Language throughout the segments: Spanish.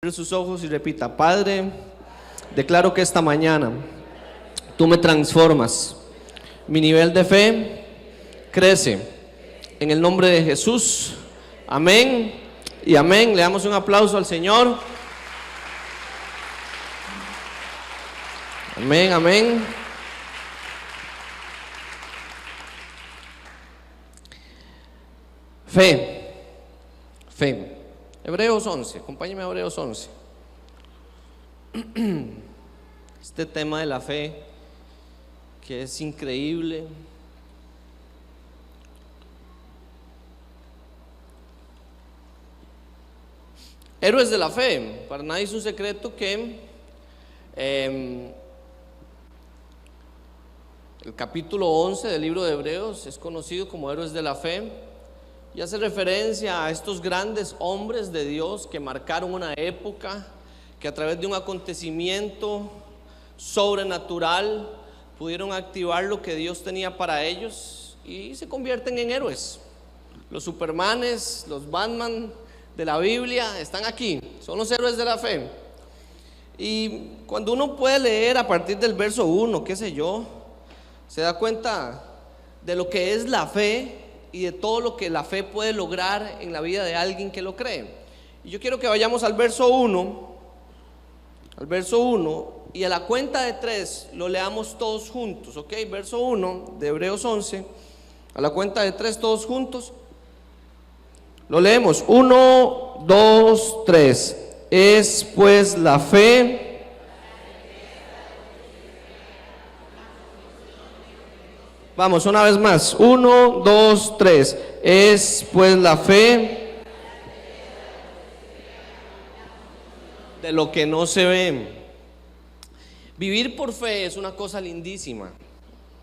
Cierre sus ojos y repita: Padre, declaro que esta mañana tú me transformas. Mi nivel de fe crece. En el nombre de Jesús. Amén y amén. Le damos un aplauso al Señor. Amén, amén. Fe. Fe. Hebreos 11, acompáñeme a Hebreos 11. Este tema de la fe que es increíble. Héroes de la fe. Para nadie es un secreto que el capítulo 11 del libro de Hebreos es conocido como Héroes de la Fe. Y hace referencia a estos grandes hombres de Dios que marcaron una época, que a través de un acontecimiento sobrenatural pudieron activar lo que Dios tenía para ellos y se convierten en héroes. Los Supermanes, los Batman de la Biblia están aquí, son los héroes de la fe. Y cuando uno puede leer a partir del verso 1, qué sé yo, se da cuenta de lo que es la fe y de todo lo que la fe puede lograr en la vida de alguien que lo cree. Y yo quiero que vayamos al verso 1, y a la cuenta de 3 lo leamos todos juntos, ¿ok? Verso 1 de Hebreos 11, a la cuenta de 3 todos juntos. Lo leemos: 1, 2, 3. Es pues la fe. Vamos, una vez más. 1, 2, 3. Es pues la fe de lo que no se ve. Vivir por fe es una cosa lindísima.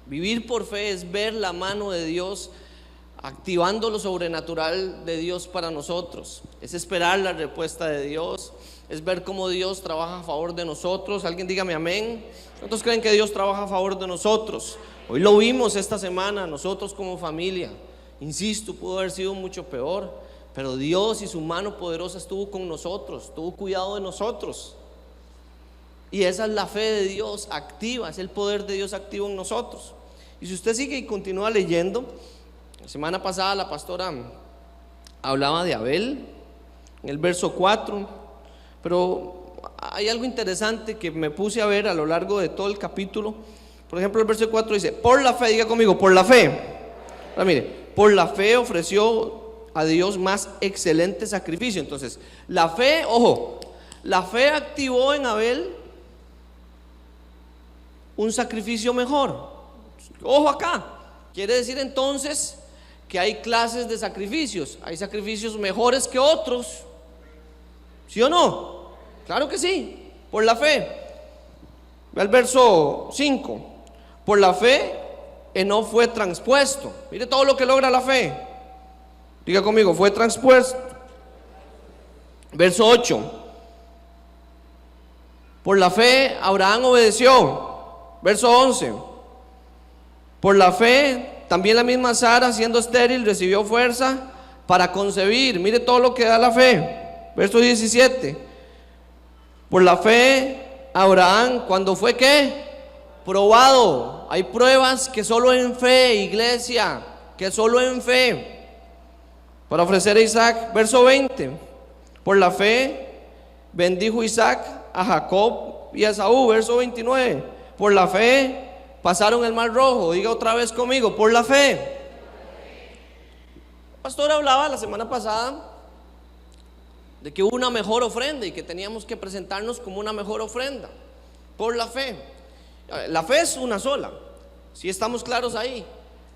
Vivir por fe es ver la mano de Dios activando lo sobrenatural de Dios para nosotros. Es esperar la respuesta de Dios. Es ver cómo Dios trabaja a favor de nosotros. Alguien dígame amén. ¿Cuántos creen que Dios trabaja a favor de nosotros? Hoy lo vimos esta semana, nosotros como familia. Insisto, pudo haber sido mucho peor, pero Dios y su mano poderosa estuvo con nosotros, tuvo cuidado de nosotros. Y esa es la fe de Dios activa, es el poder de Dios activo en nosotros. Y si usted sigue y continúa leyendo, la semana pasada la pastora hablaba de Abel en el verso 4, pero hay algo interesante que me puse a ver a lo largo de todo el capítulo. Por ejemplo, el verso 4 dice: por la fe, diga conmigo, por la fe. Ahora mire, por la fe ofreció a Dios más excelente sacrificio. Entonces, la fe, ojo, la fe activó en Abel un sacrificio mejor. Ojo acá, quiere decir entonces que hay clases de sacrificios. Hay sacrificios mejores que otros, ¿sí o no? Claro que sí, por la fe. Ve al verso 5. Por la fe Enoc fue transpuesto. Mire todo lo que logra la fe. Diga conmigo, fue transpuesto. Verso 8. Por la fe Abraham obedeció. Verso 11. Por la fe también la misma Sara, siendo estéril, recibió fuerza para concebir. Mire todo lo que da la fe. Verso 17. Por la fe Abraham, cuando fue ¿qué? Probado. Hay pruebas que solo en fe, iglesia, que solo en fe, para ofrecer a Isaac. Verso 20. Por la fe bendijo Isaac a Jacob y a Esaú. Verso 29. Por la fe pasaron el mar rojo. Diga otra vez conmigo, por la fe. El pastor hablaba la semana pasada de que hubo una mejor ofrenda y que teníamos que presentarnos como una mejor ofrenda por la fe. La fe es una sola, si estamos claros ahí,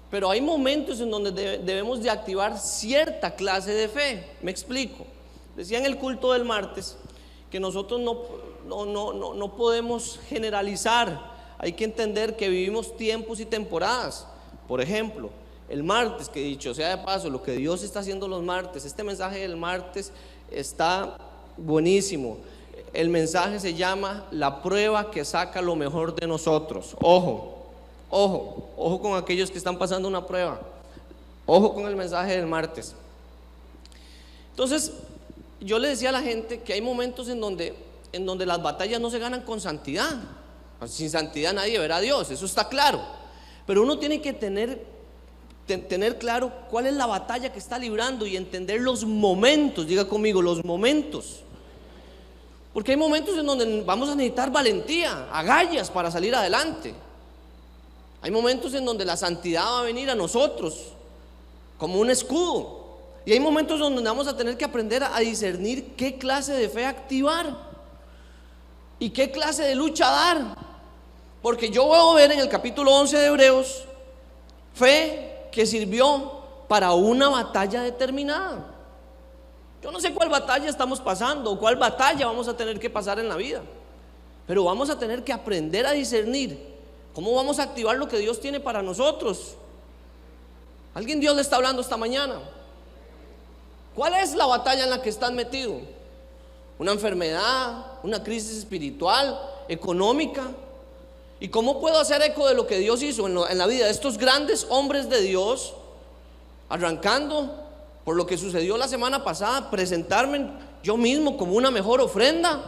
pero hay momentos en donde debemos de activar cierta clase de fe. Me explico. Decía en el culto del martes que nosotros no podemos generalizar. Hay que entender que vivimos tiempos y temporadas. Por ejemplo, el martes, que dicho sea de paso, lo que Dios está haciendo los martes, este mensaje del martes está buenísimo. El mensaje se llama la prueba que saca lo mejor de nosotros. Ojo, ojo, ojo con aquellos que están pasando una prueba. Ojo con el mensaje del martes. Entonces, yo le decía a la gente que hay momentos en donde las batallas no se ganan con santidad. Sin santidad nadie verá a Dios, eso está claro. Pero uno tiene que tener claro cuál es la batalla que está librando y entender los momentos. Diga conmigo, los momentos. Porque hay momentos en donde vamos a necesitar valentía, agallas para salir adelante. Hay momentos en donde la santidad va a venir a nosotros como un escudo. Y hay momentos donde vamos a tener que aprender a discernir qué clase de fe activar y qué clase de lucha dar. Porque yo voy a ver en el capítulo 11 de Hebreos fe que sirvió para una batalla determinada. Yo no sé cuál batalla estamos pasando o cuál batalla vamos a tener que pasar en la vida, pero vamos a tener que aprender a discernir cómo vamos a activar lo que Dios tiene para nosotros. ¿Alguien Dios le está hablando esta mañana? ¿Cuál es la batalla en la que estás metido? ¿Una enfermedad? ¿Una crisis espiritual? ¿Económica? ¿Y cómo puedo hacer eco de lo que Dios hizo en la vida de estos grandes hombres de Dios? Arrancando por lo que sucedió la semana pasada, presentarme yo mismo como una mejor ofrenda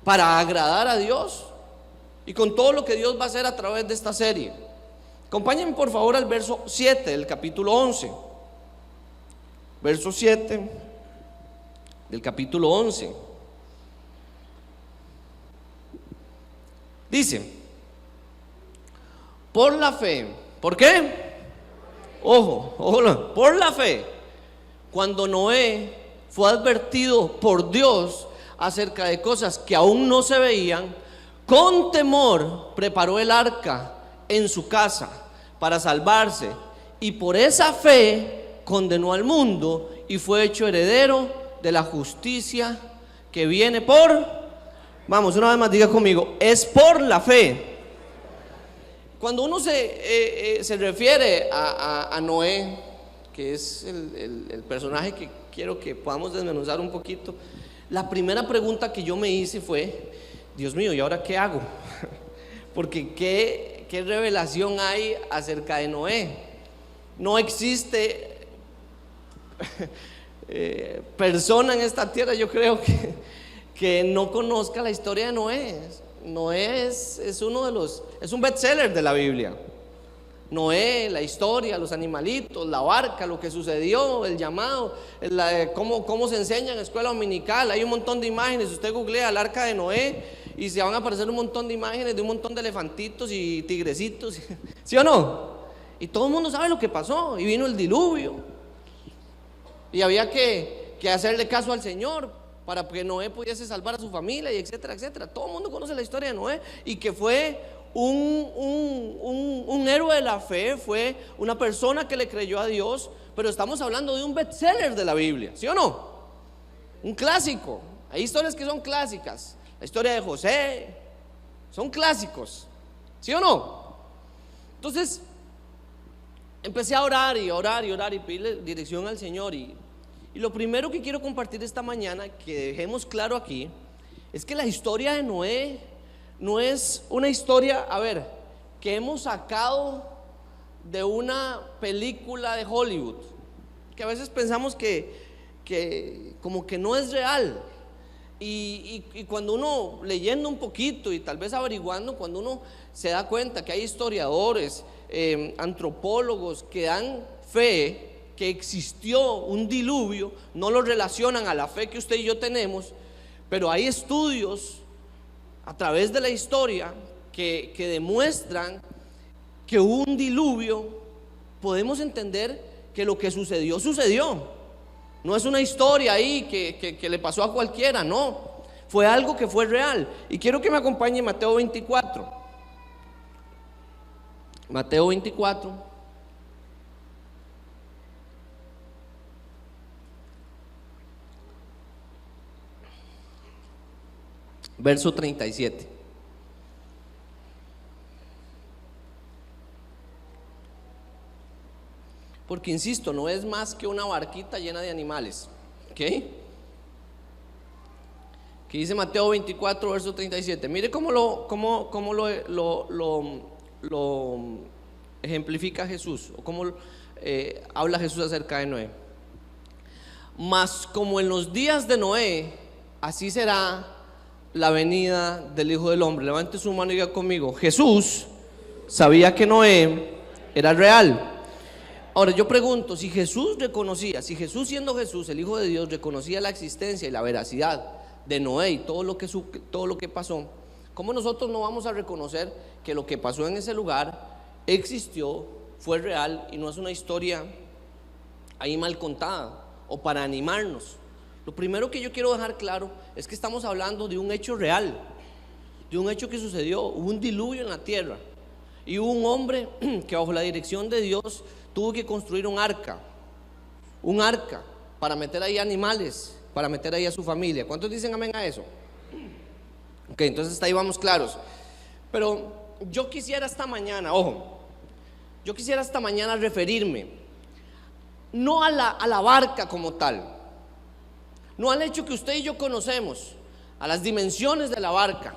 para agradar a Dios, y con todo lo que Dios va a hacer a través de esta serie. Acompáñenme por favor al verso 7 del capítulo 11. Verso 7 del capítulo 11. Dice: por la fe. ¿Por qué? Ojo, por la fe, cuando Noé fue advertido por Dios acerca de cosas que aún no se veían, con temor preparó el arca en su casa para salvarse, y por esa fe condenó al mundo y fue hecho heredero de la justicia que viene por, vamos, una vez más diga conmigo, es por la fe. Cuando uno se refiere a Noé, que es el personaje que quiero que podamos desmenuzar un poquito, la primera pregunta que yo me hice fue: Dios mío, ¿y ahora qué hago? Porque ¿qué revelación hay acerca de Noé? No existe persona en esta tierra, yo creo, que no conozca la historia de Noé. Noé es uno de los, es un bestseller de la Biblia. Noé, la historia, los animalitos, la barca, lo que sucedió, el llamado, cómo se enseña en escuela dominical. Hay un montón de imágenes. Usted googlea el arca de Noé y se van a aparecer un montón de imágenes de un montón de elefantitos y tigrecitos, ¿sí o no? Y todo el mundo sabe lo que pasó. Y vino el diluvio y había que hacerle caso al Señor para que Noé pudiese salvar a su familia, y etcétera, etcétera. Todo el mundo conoce la historia de Noé, y que fue un héroe de la fe, fue una persona que le creyó a Dios. Pero estamos hablando de un bestseller de la Biblia, ¿sí o no? Un clásico. Hay historias que son clásicas. La historia de José, son clásicos, ¿sí o no? Entonces empecé a orar y orar y orar y pedirle dirección al Señor. Y lo primero que quiero compartir esta mañana, que dejemos claro aquí, es que la historia de Noé no es una historia, que hemos sacado de una película de Hollywood, que a veces pensamos que como que no es real. Y cuando uno, leyendo un poquito y tal vez averiguando, cuando uno se da cuenta que hay historiadores, antropólogos que dan fe que existió un diluvio, no lo relacionan a la fe que usted y yo tenemos, pero hay estudios a través de la historia que demuestran que hubo un diluvio. Podemos entender que lo que sucedió, sucedió. No es una historia ahí que le pasó a cualquiera, no. Fue algo que fue real. Y quiero que me acompañe Mateo 24. Mateo 24. Verso 37. Porque insisto, no es más que una barquita llena de animales. ¿Ok? Que dice Mateo 24, verso 37. Mire cómo lo ejemplifica Jesús, o cómo habla Jesús acerca de Noé. Mas como en los días de Noé, así será la venida del Hijo del Hombre. Levante su mano y diga conmigo: Jesús sabía que Noé era real. Ahora yo pregunto, si Jesús siendo Jesús, el Hijo de Dios, reconocía la existencia y la veracidad de Noé y todo lo que pasó, ¿cómo nosotros no vamos a reconocer que lo que pasó en ese lugar existió, fue real y no es una historia ahí mal contada o para animarnos? Lo primero que yo quiero dejar claro es que estamos hablando de un hecho real, de un hecho que sucedió. Hubo un diluvio en la tierra y hubo un hombre que bajo la dirección de Dios tuvo que construir un arca para meter ahí animales, para meter ahí a su familia. ¿Cuántos dicen amén a eso? Ok, entonces hasta ahí vamos claros. Pero yo quisiera esta mañana, referirme no a la barca como tal, no al hecho que usted y yo conocemos, a las dimensiones de la barca,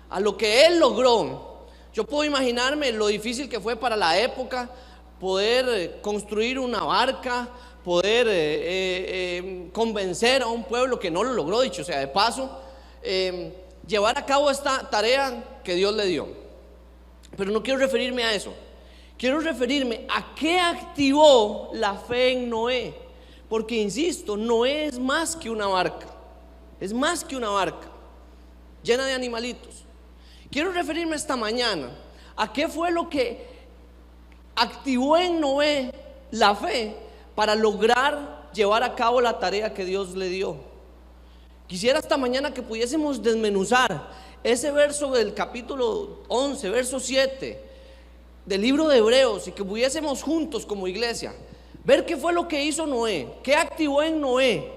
a lo que él logró. Yo puedo imaginarme lo difícil que fue para la época poder construir una barca, poder convencer a un pueblo que no lo logró, dicho sea de paso, llevar a cabo esta tarea que Dios le dio. Pero no quiero referirme a eso. Quiero referirme a qué activó la fe en Noé. Porque insisto, Noé es más que una barca. Es más que una barca llena de animalitos. Quiero referirme esta mañana a qué fue lo que activó en Noé la fe para lograr llevar a cabo la tarea que Dios le dio. Quisiera esta mañana que pudiésemos desmenuzar ese verso del capítulo 11, verso 7 del libro de Hebreos, y que pudiésemos juntos como iglesia ver qué fue lo que hizo Noé, qué activó en Noé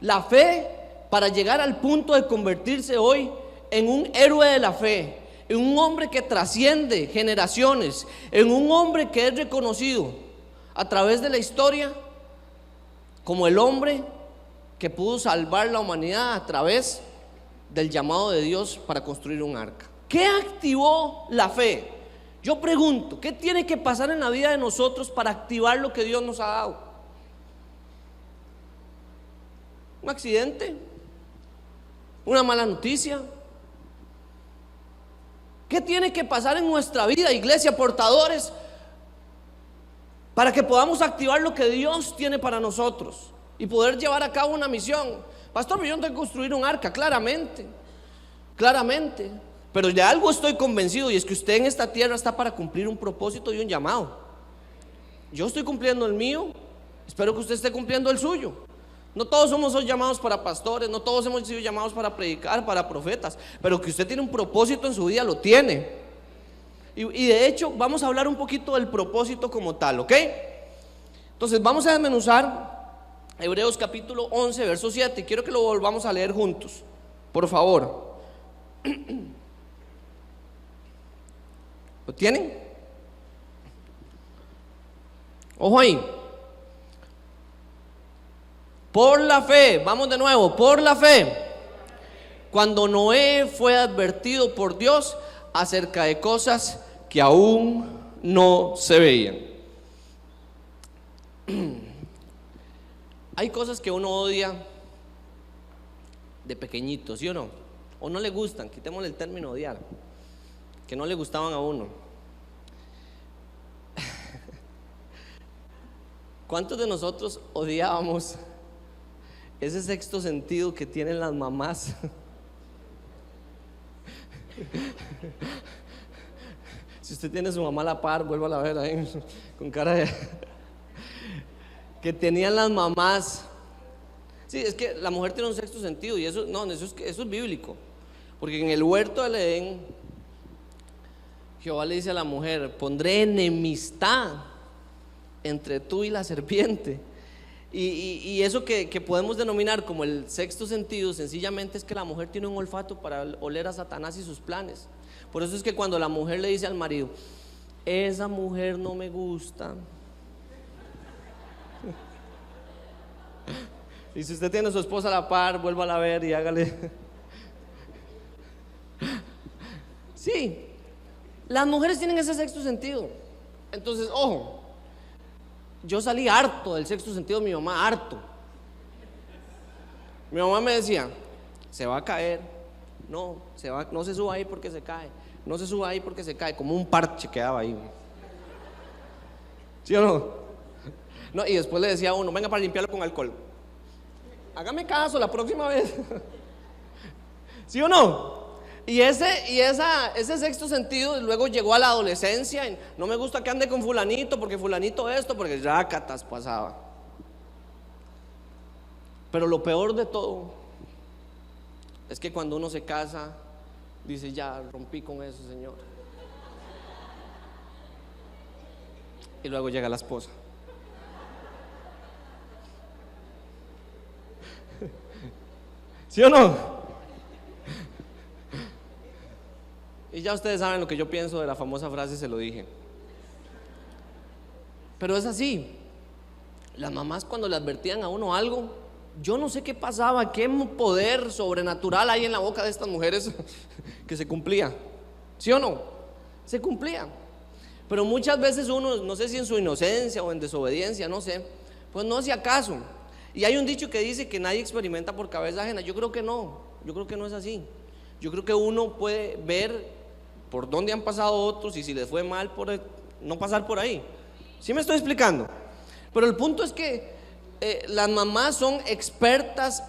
la fe para llegar al punto de convertirse hoy en un héroe de la fe, en un hombre que trasciende generaciones, en un hombre que es reconocido a través de la historia como el hombre que pudo salvar la humanidad a través del llamado de Dios para construir un arca. ¿Qué activó la fe? Yo pregunto, ¿qué tiene que pasar en la vida de nosotros para activar lo que Dios nos ha dado? ¿Un accidente? ¿Una mala noticia? ¿Qué tiene que pasar en nuestra vida, iglesia, portadores, para que podamos activar lo que Dios tiene para nosotros y poder llevar a cabo una misión? Pastor, yo no tengo que construir un arca, claramente, pero de algo estoy convencido, y es que usted en esta tierra está para cumplir un propósito y un llamado. Yo estoy cumpliendo el mío, espero que usted esté cumpliendo el suyo. No todos somos hoy llamados para pastores, no todos hemos sido llamados para predicar, para profetas, pero que usted tiene un propósito en su vida, lo tiene. Y de hecho vamos a hablar un poquito del propósito como tal, ¿ok? Entonces vamos a desmenuzar Hebreos capítulo 11, verso 7. Quiero que lo volvamos a leer juntos, por favor. ¿Lo tienen? Ojo ahí. Por la fe, vamos de nuevo, por la fe, cuando Noé fue advertido por Dios acerca de cosas que aún no se veían. Hay cosas que uno odia de pequeñito, ¿sí o no? O no le gustan, quitémosle el término odiar, que no le gustaban a uno. ¿Cuántos de nosotros odiábamos ese sexto sentido que tienen las mamás? Si usted tiene a su mamá a la par, vuélvala a ver ahí con cara de que tenían las mamás. Sí, es que la mujer tiene un sexto sentido, y eso es bíblico, porque en el huerto del Edén Jehová le dice a la mujer: pondré enemistad entre tú y la serpiente. Y eso que podemos denominar como el sexto sentido, sencillamente es que la mujer tiene un olfato para oler a Satanás y sus planes. Por eso es que cuando la mujer le dice al marido: esa mujer no me gusta, y si usted tiene a su esposa a la par, vuélvala a ver y hágale. Sí, las mujeres tienen ese sexto sentido. Entonces, ojo, yo salí harto del sexto sentido de mi mamá, harto. Mi mamá me decía, se va a caer, no se suba ahí porque se cae, no se suba ahí porque se cae, como un parche quedaba ahí. ¿Sí o no? No, y después le decía a uno, venga para limpiarlo con alcohol. Hágame caso la próxima vez. ¿Sí o no? Y ese sexto sentido luego llegó a la adolescencia. Y no me gusta que ande con fulanito, porque fulanito esto, porque ya catas pasaba. Pero lo peor de todo es que cuando uno se casa, dice, ya rompí con eso, Señor. Y luego llega la esposa. ¿Sí o no? Y ya ustedes saben lo que yo pienso de la famosa frase, se lo dije. Pero es así. Las mamás, cuando le advertían a uno algo, yo no sé qué pasaba, qué poder sobrenatural hay en la boca de estas mujeres que se cumplía. ¿Sí o no? Se cumplía. Pero muchas veces uno, no sé si en su inocencia o en desobediencia, no sé, pues no hacía caso. Y hay un dicho que dice que nadie experimenta por cabeza ajena. Yo creo que no es así. Yo creo que uno puede ver por dónde han pasado otros y si les fue mal por no pasar por ahí. ¿Sí me estoy explicando? Pero el punto es que las mamás son expertas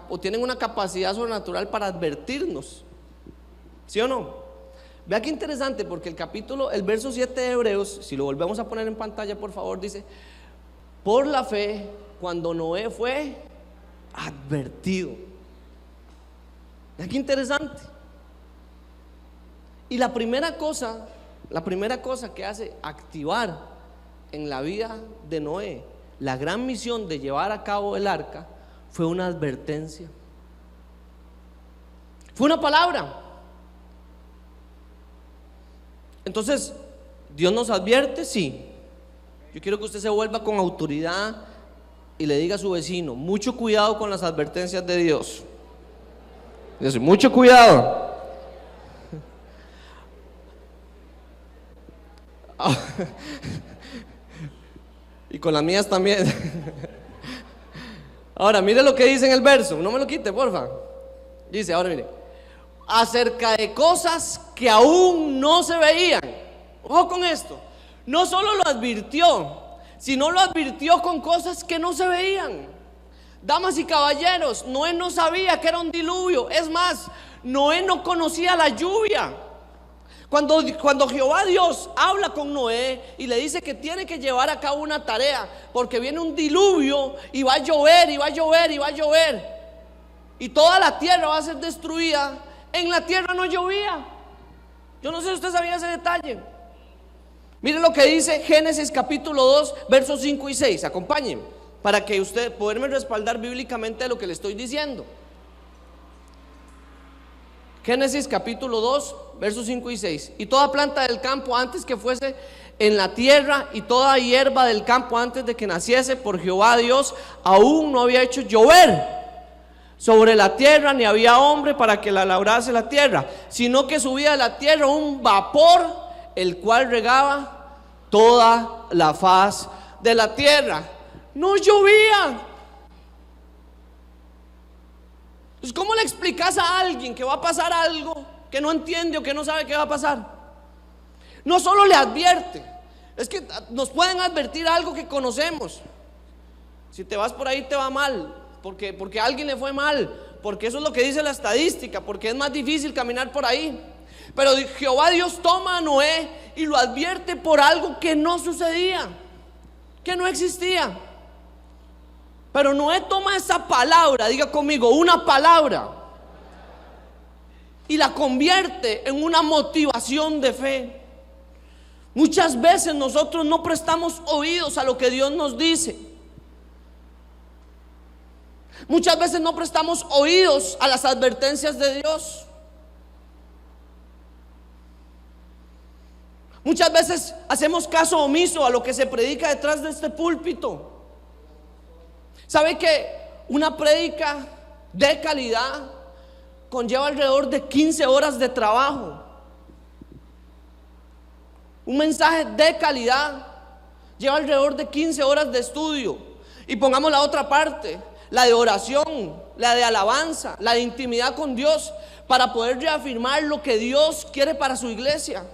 o tienen una capacidad sobrenatural para advertirnos. ¿Sí o no? Vea qué interesante, porque el verso 7 de Hebreos, si lo volvemos a poner en pantalla por favor, dice: por la fe, cuando Noé fue advertido. Vea qué interesante. Y la primera cosa que hace activar en la vida de Noé la gran misión de llevar a cabo el arca fue una advertencia. Fue una palabra. Entonces, ¿Dios nos advierte? Sí. Yo quiero que usted se vuelva con autoridad y le diga a su vecino: mucho cuidado con las advertencias de Dios. Dice, mucho cuidado. Y con las mías también. Ahora, mire lo que dice en el verso. No me lo quite, porfa. Dice, ahora mire: acerca de cosas que aún no se veían. Ojo con esto. No solo lo advirtió, sino lo advirtió con cosas que no se veían. Damas y caballeros, Noé no sabía que era un diluvio. Es más, Noé no conocía la lluvia. Cuando Jehová Dios habla con Noé y le dice que tiene que llevar a cabo una tarea, porque viene un diluvio y va a llover y va a llover y va a llover, y toda la tierra va a ser destruida. En la tierra no llovía. Yo no sé si usted sabía ese detalle. Mire lo que dice Génesis capítulo 2 versos 5 y 6. Acompáñenme para que usted poderme respaldar bíblicamente lo que le estoy diciendo. Génesis capítulo 2 versos 5 y 6. Y toda planta del campo antes que fuese en la tierra, y toda hierba del campo antes de que naciese, por Jehová Dios aún no había hecho llover sobre la tierra, ni había hombre para que la labrase la tierra, sino que subía de la tierra un vapor, el cual regaba toda la faz de la tierra. No llovía. Entonces, ¿cómo le explicas a alguien que va a pasar algo que no entiende o que no sabe qué va a pasar? No solo le advierte, es que nos pueden advertir algo que conocemos. Si te vas por ahí te va mal, porque a alguien le fue mal, porque eso es lo que dice la estadística, porque es más difícil caminar por ahí. Pero Jehová Dios toma a Noé y lo advierte por algo que no sucedía, que no existía. Pero Noé toma esa palabra, diga conmigo, una palabra, y la convierte en una motivación de fe. Muchas veces nosotros no prestamos oídos a lo que Dios nos dice. Muchas veces no prestamos oídos a las advertencias de Dios. Muchas veces hacemos caso omiso a lo que se predica detrás de este púlpito. ¿Sabe que una prédica de calidad conlleva alrededor de 15 horas de trabajo? Un mensaje de calidad lleva alrededor de 15 horas de estudio. Y pongamos la otra parte: la de oración, la de alabanza, la de intimidad con Dios, para poder reafirmar lo que Dios quiere para su iglesia.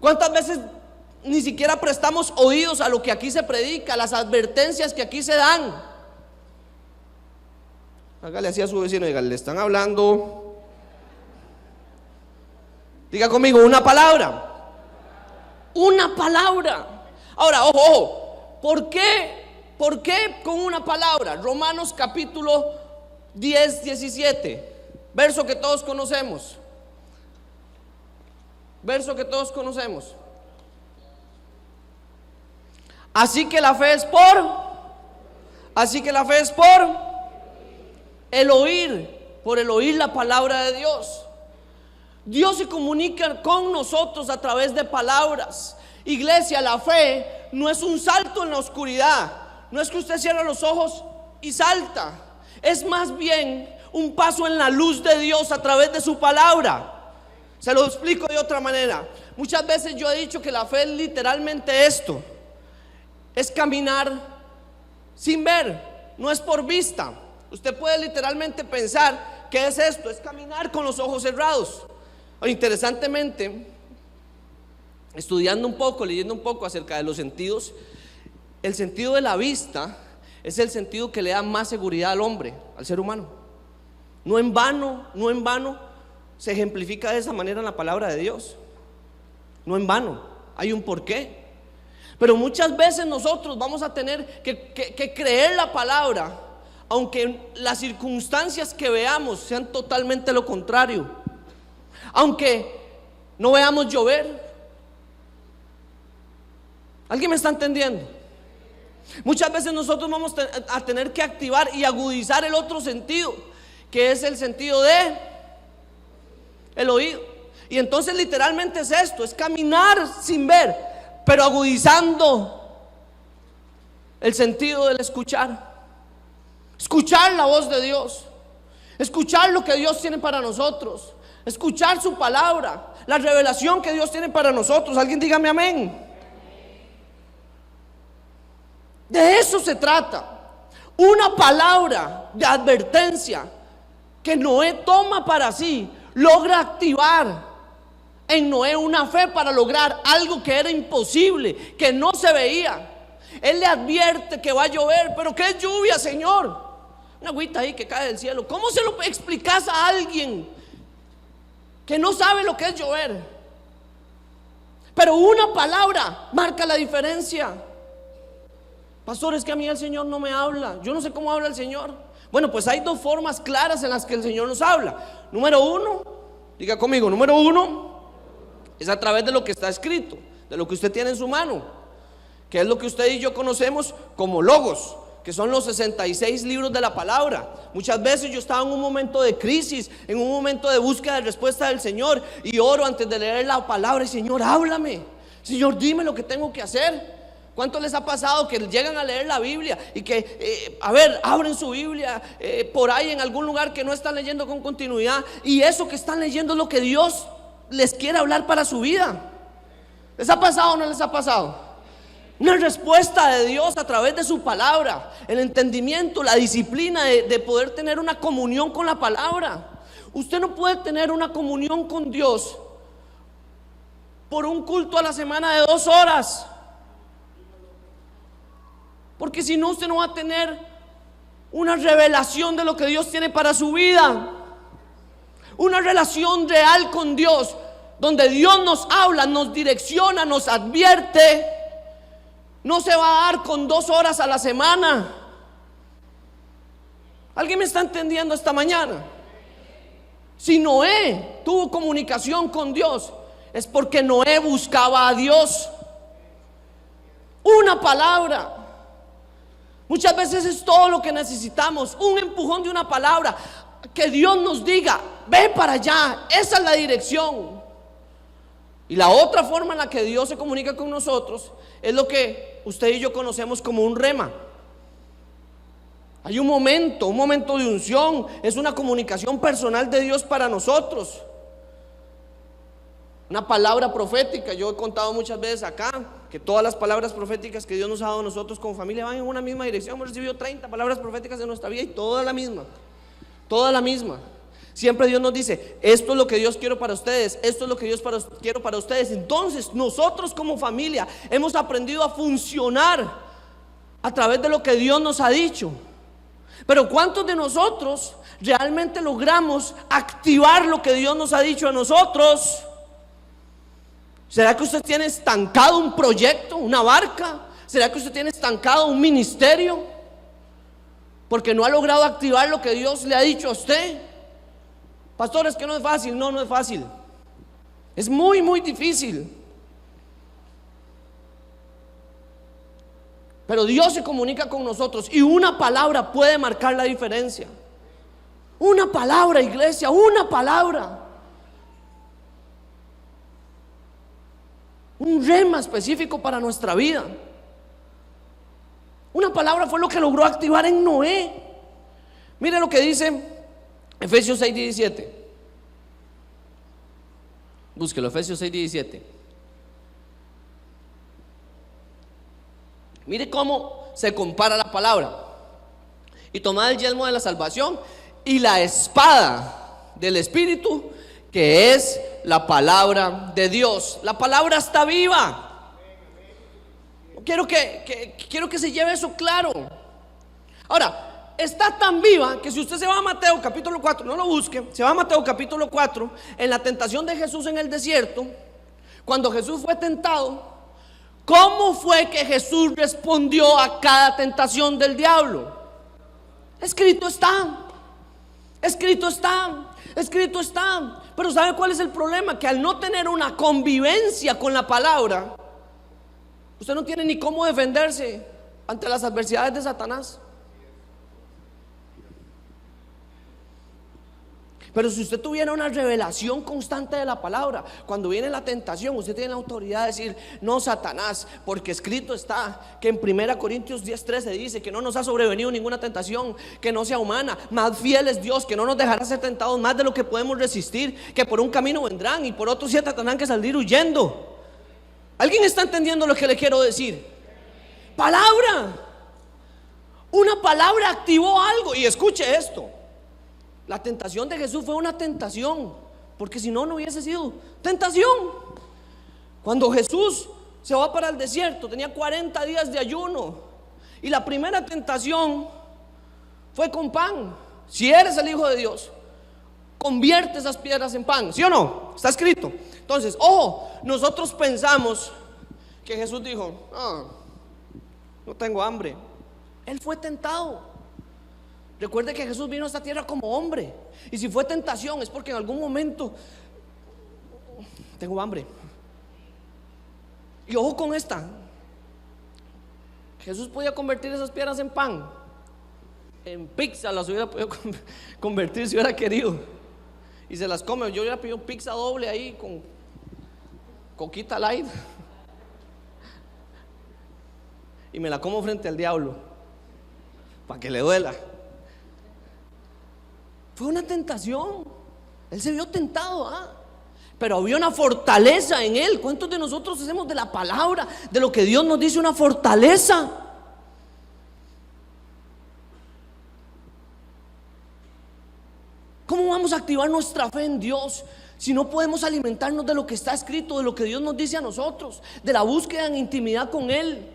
¿Cuántas veces ni siquiera prestamos oídos a lo que aquí se predica, a las advertencias que aquí se dan? Hágale así a su vecino, dígale, le están hablando. Diga conmigo, una palabra. Una palabra. Ahora, ojo, ojo. ¿Por qué con una palabra? Romanos capítulo 10, 17. Verso que todos conocemos. Verso que todos conocemos. Así que la fe es por el oír, por el oír la palabra de Dios. Dios se comunica con nosotros a través de palabras. Iglesia, la fe no es un salto en la oscuridad. No es que usted cierra los ojos y salta. Es más bien un paso en la luz de Dios a través de su palabra. Se lo explico de otra manera. Muchas veces yo he dicho que la fe es literalmente esto. Es caminar sin ver, no es por vista. Usted puede literalmente pensar, ¿qué es esto? Es caminar con los ojos cerrados. Interesantemente, estudiando un poco, leyendo un poco acerca de los sentidos, el sentido de la vista es el sentido que le da más seguridad al hombre, al ser humano. No en vano se ejemplifica de esa manera en la palabra de Dios. No en vano, hay un porqué. Pero muchas veces nosotros vamos a tener que creer la palabra, aunque las circunstancias que veamos sean totalmente lo contrario. Aunque no veamos llover. ¿Alguien me está entendiendo? Muchas veces nosotros vamos a tener que activar y agudizar el otro sentido, que es el sentido de el oído. Y entonces literalmente es esto, es caminar sin ver, pero agudizando el sentido del escuchar. Escuchar la voz de Dios, escuchar lo que Dios tiene para nosotros, escuchar su palabra, la revelación que Dios tiene para nosotros. Alguien dígame amén. De eso se trata. Una palabra de advertencia que Noé toma para sí, logra activar en Noé una fe para lograr algo que era imposible, que no se veía. Él le advierte que va a llover, pero ¿qué es lluvia, Señor? Una agüita ahí que cae del cielo. ¿Cómo se lo explicas a alguien que no sabe lo que es llover? Pero una palabra marca la diferencia. Pastor, es que a mí el Señor no me habla. Yo no sé cómo habla el Señor. Bueno, pues hay dos formas claras en las que el Señor nos habla. Número uno, diga conmigo, número uno, es a través de lo que está escrito, de lo que usted tiene en su mano, que es lo que usted y yo conocemos como logos, que son los 66 libros de la palabra. Muchas veces yo estaba en un momento de crisis, en un momento de búsqueda de respuesta del Señor, y oro antes de leer la palabra, y Señor, háblame, Señor, dime lo que tengo que hacer. ¿Cuánto les ha pasado que llegan a leer la Biblia y que, abren su Biblia por ahí en algún lugar que no están leyendo con continuidad, y eso que están leyendo es lo que Dios les quiere hablar para su vida? ¿Les ha pasado o no les ha pasado? Una respuesta de Dios a través de su palabra, el entendimiento, la disciplina de poder tener una comunión con la palabra. Usted no puede tener una comunión con Dios por un culto a la semana de 2 horas, porque si no, usted no va a tener una revelación de lo que Dios tiene para su vida. Una relación real con Dios, donde Dios nos habla, nos direcciona, nos advierte. No se va a dar con 2 horas a la semana. ¿Alguien me está entendiendo esta mañana? Si Noé tuvo comunicación con Dios, es porque Noé buscaba a Dios. Una palabra. Muchas veces es todo lo que necesitamos, un empujón de una palabra, que Dios nos diga, ve para allá, esa es la dirección. Y la otra forma en la que Dios se comunica con nosotros es lo que usted y yo conocemos como un rema. Hay un momento de unción, es una comunicación personal de Dios para nosotros. Una palabra profética, yo he contado muchas veces acá. que todas las palabras proféticas que Dios nos ha dado a nosotros como familia van en una misma dirección. Hemos recibido 30 palabras proféticas en nuestra vida y toda la misma. Toda la misma. Siempre Dios nos dice, esto es lo que Dios quiere para ustedes, esto es lo que Dios quiero para ustedes. Entonces nosotros como familia hemos aprendido a funcionar a través de lo que Dios nos ha dicho. Pero ¿cuántos de nosotros realmente logramos activar lo que Dios nos ha dicho a nosotros? ¿Será que usted tiene estancado un proyecto, una barca? ¿Será que usted tiene estancado un ministerio? Porque no ha logrado activar lo que Dios le ha dicho a usted. Pastor, es que no es fácil. No, no es fácil. Es muy, muy difícil. Pero Dios se comunica con nosotros y una palabra puede marcar la diferencia. Una palabra, iglesia, una palabra. Un rema específico para nuestra vida. Una palabra fue lo que logró activar en Noé. Mire lo que dice Efesios 6:17. Búsquelo, Efesios 6:17. Mire cómo se compara la palabra. Y tomad el yelmo de la salvación y la espada del Espíritu, que es la palabra de Dios. La palabra está viva. Quiero que se lleve eso claro. Ahora, está tan viva que si usted se va a Mateo capítulo 4, no lo busque, se va a Mateo capítulo 4, en la tentación de Jesús en el desierto, cuando Jesús fue tentado, ¿cómo fue que Jesús respondió a cada tentación del diablo? Escrito está. Escrito está. Escrito está. Pero ¿sabe cuál es el problema? Que al no tener una convivencia con la palabra, usted no tiene ni cómo defenderse ante las adversidades de Satanás. Pero si usted tuviera una revelación constante de la palabra, cuando viene la tentación, usted tiene la autoridad de decir: no, Satanás, porque escrito está que en 1 Corintios 10:13 dice que no nos ha sobrevenido ninguna tentación que no sea humana. Más fiel es Dios, que no nos dejará ser tentados más de lo que podemos resistir, que por un camino vendrán y por otro 7 tendrán que salir huyendo. ¿Alguien está entendiendo lo que le quiero decir? Palabra. Una palabra activó algo. Y escuche esto: la tentación de Jesús fue una tentación, porque si no, no hubiese sido tentación. Cuando Jesús se va para el desierto, tenía 40 días de ayuno, y la primera tentación fue con pan. Si eres el Hijo de Dios, convierte esas piedras en pan, ¿sí o no? Está escrito. Entonces, ojo, nosotros pensamos que Jesús dijo: no tengo hambre. Él fue tentado. Recuerde que Jesús vino a esta tierra como hombre, y si fue tentación es porque en algún momento tengo hambre. Y ojo con esta: Jesús podía convertir esas piedras en pan, en pizza las hubiera podido convertir si hubiera querido, y se las come. Yo hubiera pedido pizza doble ahí con coquita light y me la como frente al diablo para que le duela. Fue una tentación. Él se vio tentado, pero había una fortaleza en él. ¿Cuántos de nosotros hacemos de la palabra, de lo que Dios nos dice, una fortaleza? ¿Cómo vamos a activar nuestra fe en Dios si no podemos alimentarnos de lo que está escrito, de lo que Dios nos dice a nosotros, de la búsqueda en intimidad con Él?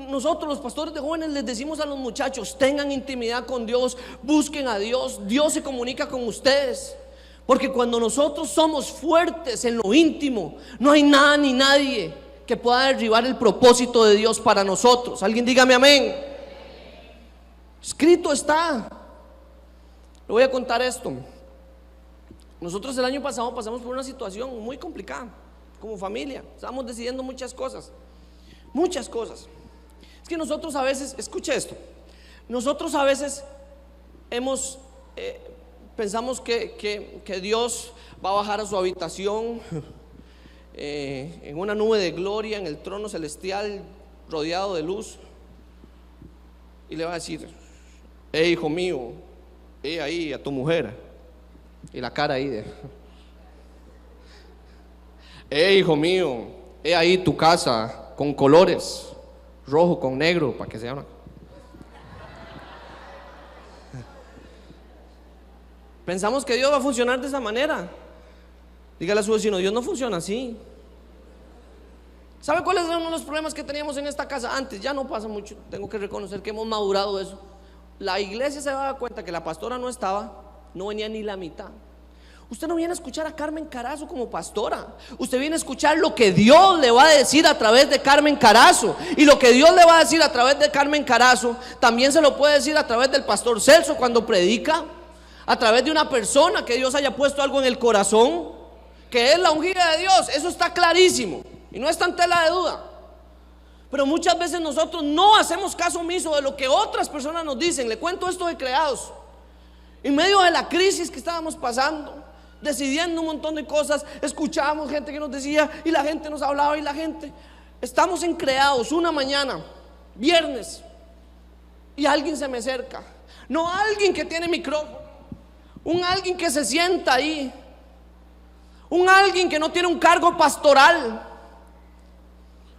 Nosotros los pastores de jóvenes les decimos a los muchachos: tengan intimidad con Dios, busquen a Dios. Dios se comunica con ustedes, porque cuando nosotros somos fuertes en lo íntimo, no hay nada ni nadie que pueda derribar el propósito de Dios para nosotros. Alguien dígame amén. Escrito está. Le voy a contar esto. Nosotros el año pasado pasamos por una situación muy complicada como familia. Estábamos decidiendo muchas cosas. Muchas cosas. Es que nosotros a veces, escuche esto, nosotros a veces pensamos que Dios va a bajar a su habitación en una nube de gloria, en el trono celestial, rodeado de luz, y le va a decir: hijo mío, ahí a tu mujer, y la cara ahí de... Hijo mío, he ahí tu casa con colores, rojo con negro, para que sea una... Pensamos que Dios va a funcionar de esa manera. Dígale a su vecino, Dios no funciona así. ¿Sabe cuáles eran uno de los problemas que teníamos en esta casa antes? Ya no pasa mucho, tengo que reconocer que hemos madurado eso. La iglesia se daba cuenta que la pastora no estaba, no venía ni la mitad. Usted no viene a escuchar a Carmen Carazo como pastora. Usted viene a escuchar lo que Dios le va a decir a través de Carmen Carazo. Y lo que Dios le va a decir a través de Carmen Carazo también se lo puede decir a través del pastor Celso cuando predica, a través de una persona que Dios haya puesto algo en el corazón, que es la ungida de Dios. Eso está clarísimo y no está en tela de duda. Pero muchas veces nosotros no hacemos caso omiso de lo que otras personas nos dicen. Le cuento esto de Creados. En medio de la crisis que estábamos pasando, decidiendo un montón de cosas, escuchábamos gente que nos decía y la gente nos hablaba y la gente. Estamos en Creados una mañana, viernes, y alguien se me acerca. No alguien que tiene micrófono, un alguien que se sienta ahí, un alguien que no tiene un cargo pastoral,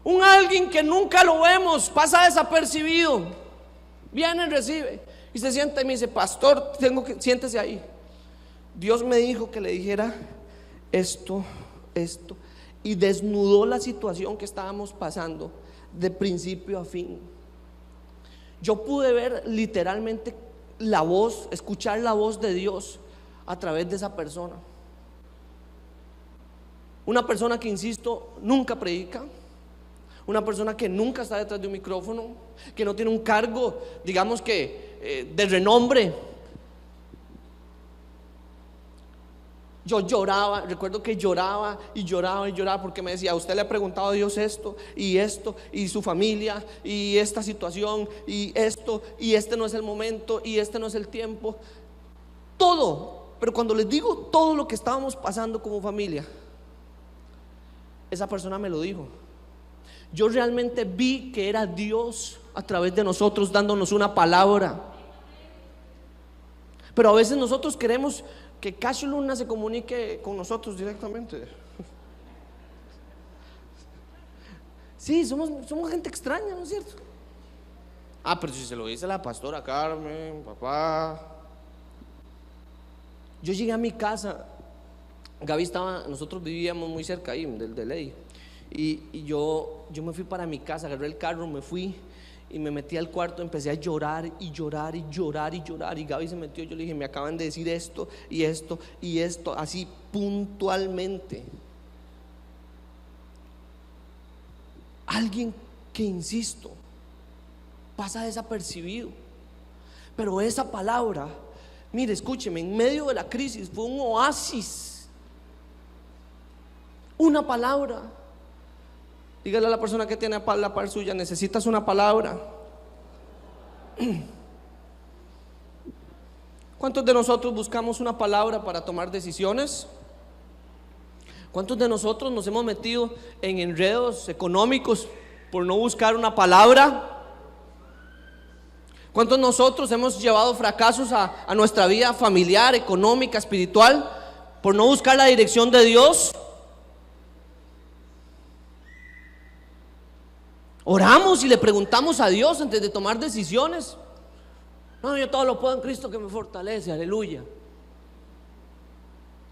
un alguien que nunca lo vemos, pasa desapercibido. Viene, recibe y se sienta y me dice: pastor, siéntese ahí. Dios me dijo que le dijera esto, y desnudó la situación que estábamos pasando de principio a fin. Yo pude ver literalmente la voz, escuchar la voz de Dios a través de esa persona. Una persona que, insisto, nunca predica, una persona que nunca está detrás de un micrófono, que no tiene un cargo, digamos que de renombre. Yo lloraba, recuerdo que lloraba y lloraba y lloraba porque me decía: usted le ha preguntado a Dios esto, y su familia, y esta situación, y esto, y este no es el momento, y este no es el tiempo. Todo, pero cuando les digo todo lo que estábamos pasando como familia, esa persona me lo dijo. Yo realmente vi que era Dios a través de nosotros dándonos una palabra. Pero a veces nosotros queremos que Cacho Luna se comunique con nosotros directamente. Sí, somos gente extraña, ¿no es cierto? Pero si se lo dice la pastora Carmen, papá. Yo llegué a mi casa, Gaby nosotros vivíamos muy cerca ahí de Ley, y yo me fui para mi casa, agarré el carro, me fui y me metí al cuarto, empecé a llorar y llorar y llorar y llorar, y Gaby se metió. Yo le dije: me acaban de decir esto y esto y esto, así puntualmente. Alguien que, insisto, pasa desapercibido, pero esa palabra, mire, escúcheme, en medio de la crisis fue un oasis, una palabra. Dígale a la persona que tiene la par suya: necesitas una palabra. ¿Cuántos de nosotros buscamos una palabra para tomar decisiones? ¿Cuántos de nosotros nos hemos metido en enredos económicos por no buscar una palabra? ¿Cuántos de nosotros hemos llevado fracasos a nuestra vida familiar, económica, espiritual, por no buscar la dirección de Dios? Oramos y le preguntamos a Dios antes de tomar decisiones. No, yo todo lo puedo en Cristo que me fortalece, aleluya.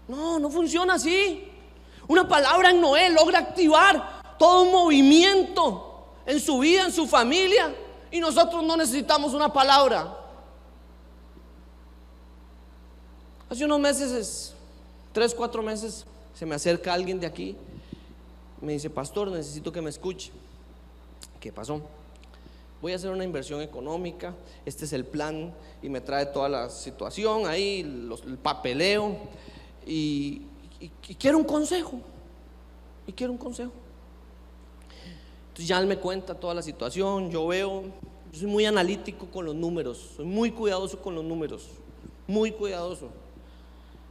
No funciona así. Una palabra en Noé logra activar todo un movimiento en su vida, en su familia, y nosotros no necesitamos una palabra. Hace unos meses, 3, 4 meses, se me acerca alguien de aquí, me dice: pastor, necesito que me escuche. ¿Qué pasó? Voy a hacer una inversión económica, este es el plan, y me trae toda la situación ahí, el papeleo, y quiero un consejo. Entonces ya él me cuenta toda la situación. Yo soy muy analítico con los números, soy muy cuidadoso con los números, muy cuidadoso.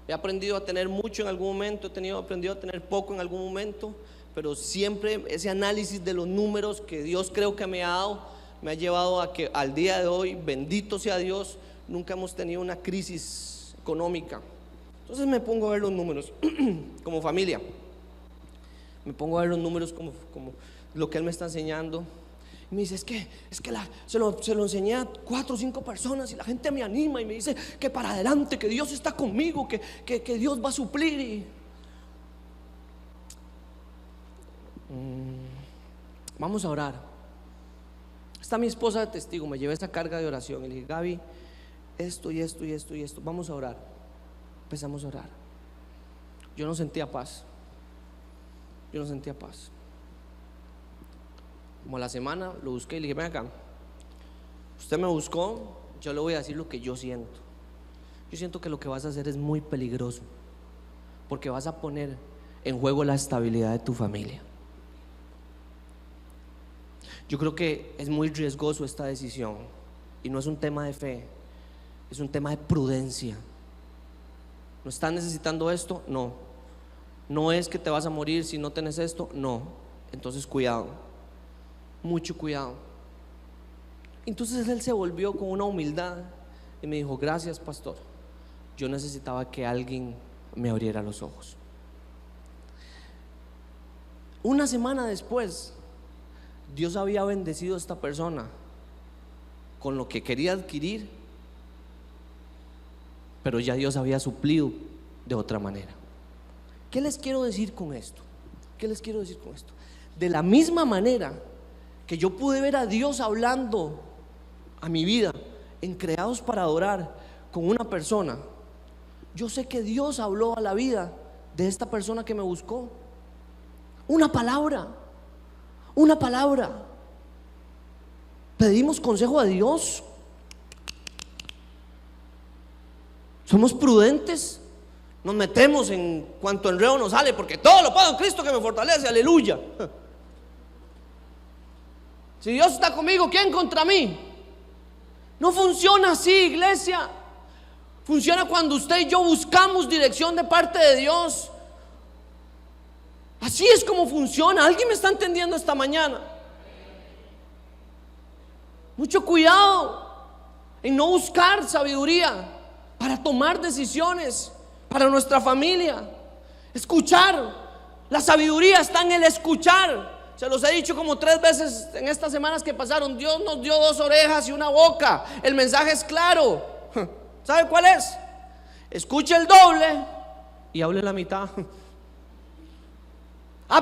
He aprendido a tener mucho en algún momento, he aprendido a tener poco en algún momento, pero siempre ese análisis de los números que Dios creo que me ha dado, me ha llevado a que al día de hoy, bendito sea Dios, nunca hemos tenido una crisis económica. Entonces me pongo a ver los números como familia. me pongo a ver los números como lo que él me está enseñando. Y me dice, se lo enseñé a 4 o 5 personas y la gente me anima y me dice que para adelante, que Dios está conmigo, que Dios va a suplir. Vamos a orar. Está mi esposa de testigo, me llevé esa carga de oración y le dije, Gaby, esto y esto y esto y esto, vamos a orar. Empezamos a orar. Yo no sentía paz. Como a la semana lo busqué y le dije, ven acá, usted me buscó, yo le voy a decir lo que yo siento. Yo siento que lo que vas a hacer es muy peligroso, porque vas a poner en juego la estabilidad de tu familia. Yo creo que es muy riesgoso esta decisión, y no es un tema de fe, es un tema de prudencia. ¿No estás necesitando esto? No. No es que te vas a morir si no tenés esto, no. Entonces cuidado, mucho cuidado. Entonces él se volvió con una humildad y me dijo, gracias pastor, yo necesitaba que alguien me abriera los ojos. Una semana después, Dios había bendecido a esta persona con lo que quería adquirir, pero ya Dios había suplido de otra manera. ¿Qué les quiero decir con esto? De la misma manera que yo pude ver a Dios hablando a mi vida en Creados para Adorar con una persona, yo sé que Dios habló a la vida de esta persona que me buscó. Una palabra. Pedimos consejo a Dios. Somos prudentes. Nos metemos en cuanto enredo nos sale, porque todo lo puedo en Cristo que me fortalece, aleluya. Si Dios está conmigo, ¿quién contra mí? No funciona así, iglesia. Funciona cuando usted y yo buscamos dirección de parte de Dios. Así es como funciona. ¿Alguien me está entendiendo esta mañana? Mucho cuidado en no buscar sabiduría para tomar decisiones para nuestra familia. Escuchar. La sabiduría está en el escuchar. Se los he dicho como 3 veces en estas semanas que pasaron. Dios nos dio 2 orejas y una boca. El mensaje es claro. ¿Sabe cuál es? Escuche el doble y hable la mitad.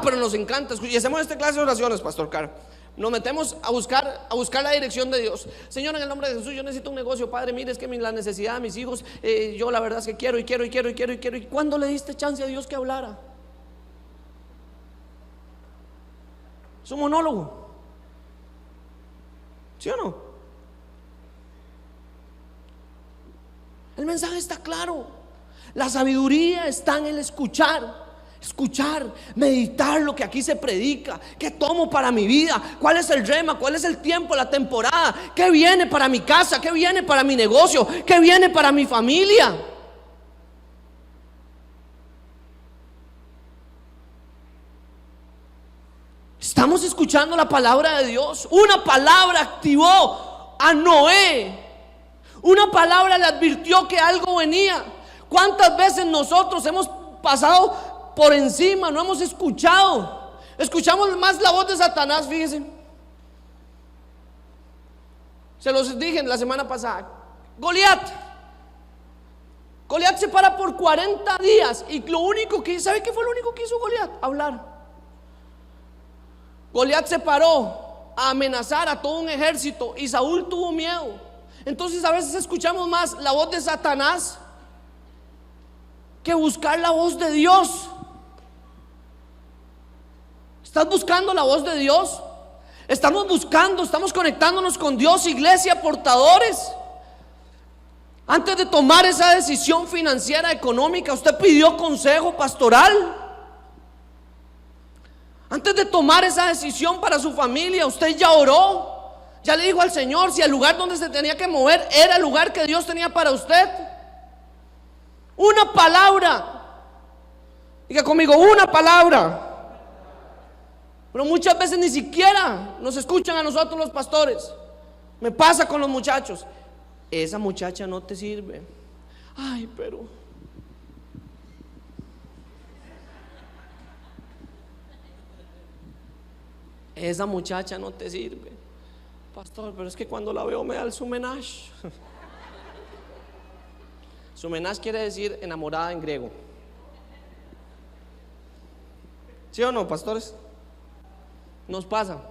Pero nos encanta. Y hacemos esta clase de oraciones, Pastor Car. Nos metemos a buscar la dirección de Dios. Señor, en el nombre de Jesús, yo necesito un negocio, Padre. Mire, es que la necesidad de mis hijos, yo la verdad es que quiero. ¿Y cuándo le diste chance a Dios que hablara? Es un monólogo, ¿sí o no? El mensaje está claro. La sabiduría está en el escuchar, meditar lo que aquí se predica. ¿Qué tomo para mi vida? ¿Cuál es el rema? ¿Cuál es el tiempo, la temporada? ¿Qué viene para mi casa? ¿Qué viene para mi negocio? ¿Qué viene para mi familia? Estamos escuchando la palabra de Dios. Una palabra activó a Noé. Una palabra le advirtió que algo venía. ¿Cuántas veces nosotros hemos pasado por encima, no hemos escuchado? Escuchamos más la voz de Satanás, fíjense. Se los dije la semana pasada. Goliat se para por 40 días y ¿sabe qué fue lo único que hizo Goliat? Hablar. Goliat se paró a amenazar a todo un ejército y Saúl tuvo miedo. Entonces a veces escuchamos más la voz de Satanás que buscar la voz de Dios. ¿Estás buscando la voz de Dios? Estamos conectándonos con Dios, iglesia, portadores. Antes de tomar esa decisión financiera, económica, usted pidió consejo pastoral. Antes de tomar esa decisión para su familia, usted ya oró. Ya le dijo al Señor si el lugar donde se tenía que mover era el lugar que Dios tenía para usted. Una palabra. Diga conmigo, una palabra. Pero muchas veces ni siquiera nos escuchan a nosotros los pastores. Me pasa con los muchachos. Esa muchacha no te sirve. Ay, pero esa muchacha no te sirve. Pastor, pero es que cuando la veo me da el sumenage. Sumenage quiere decir enamorada en griego. ¿Sí o no, pastores? Nos pasa.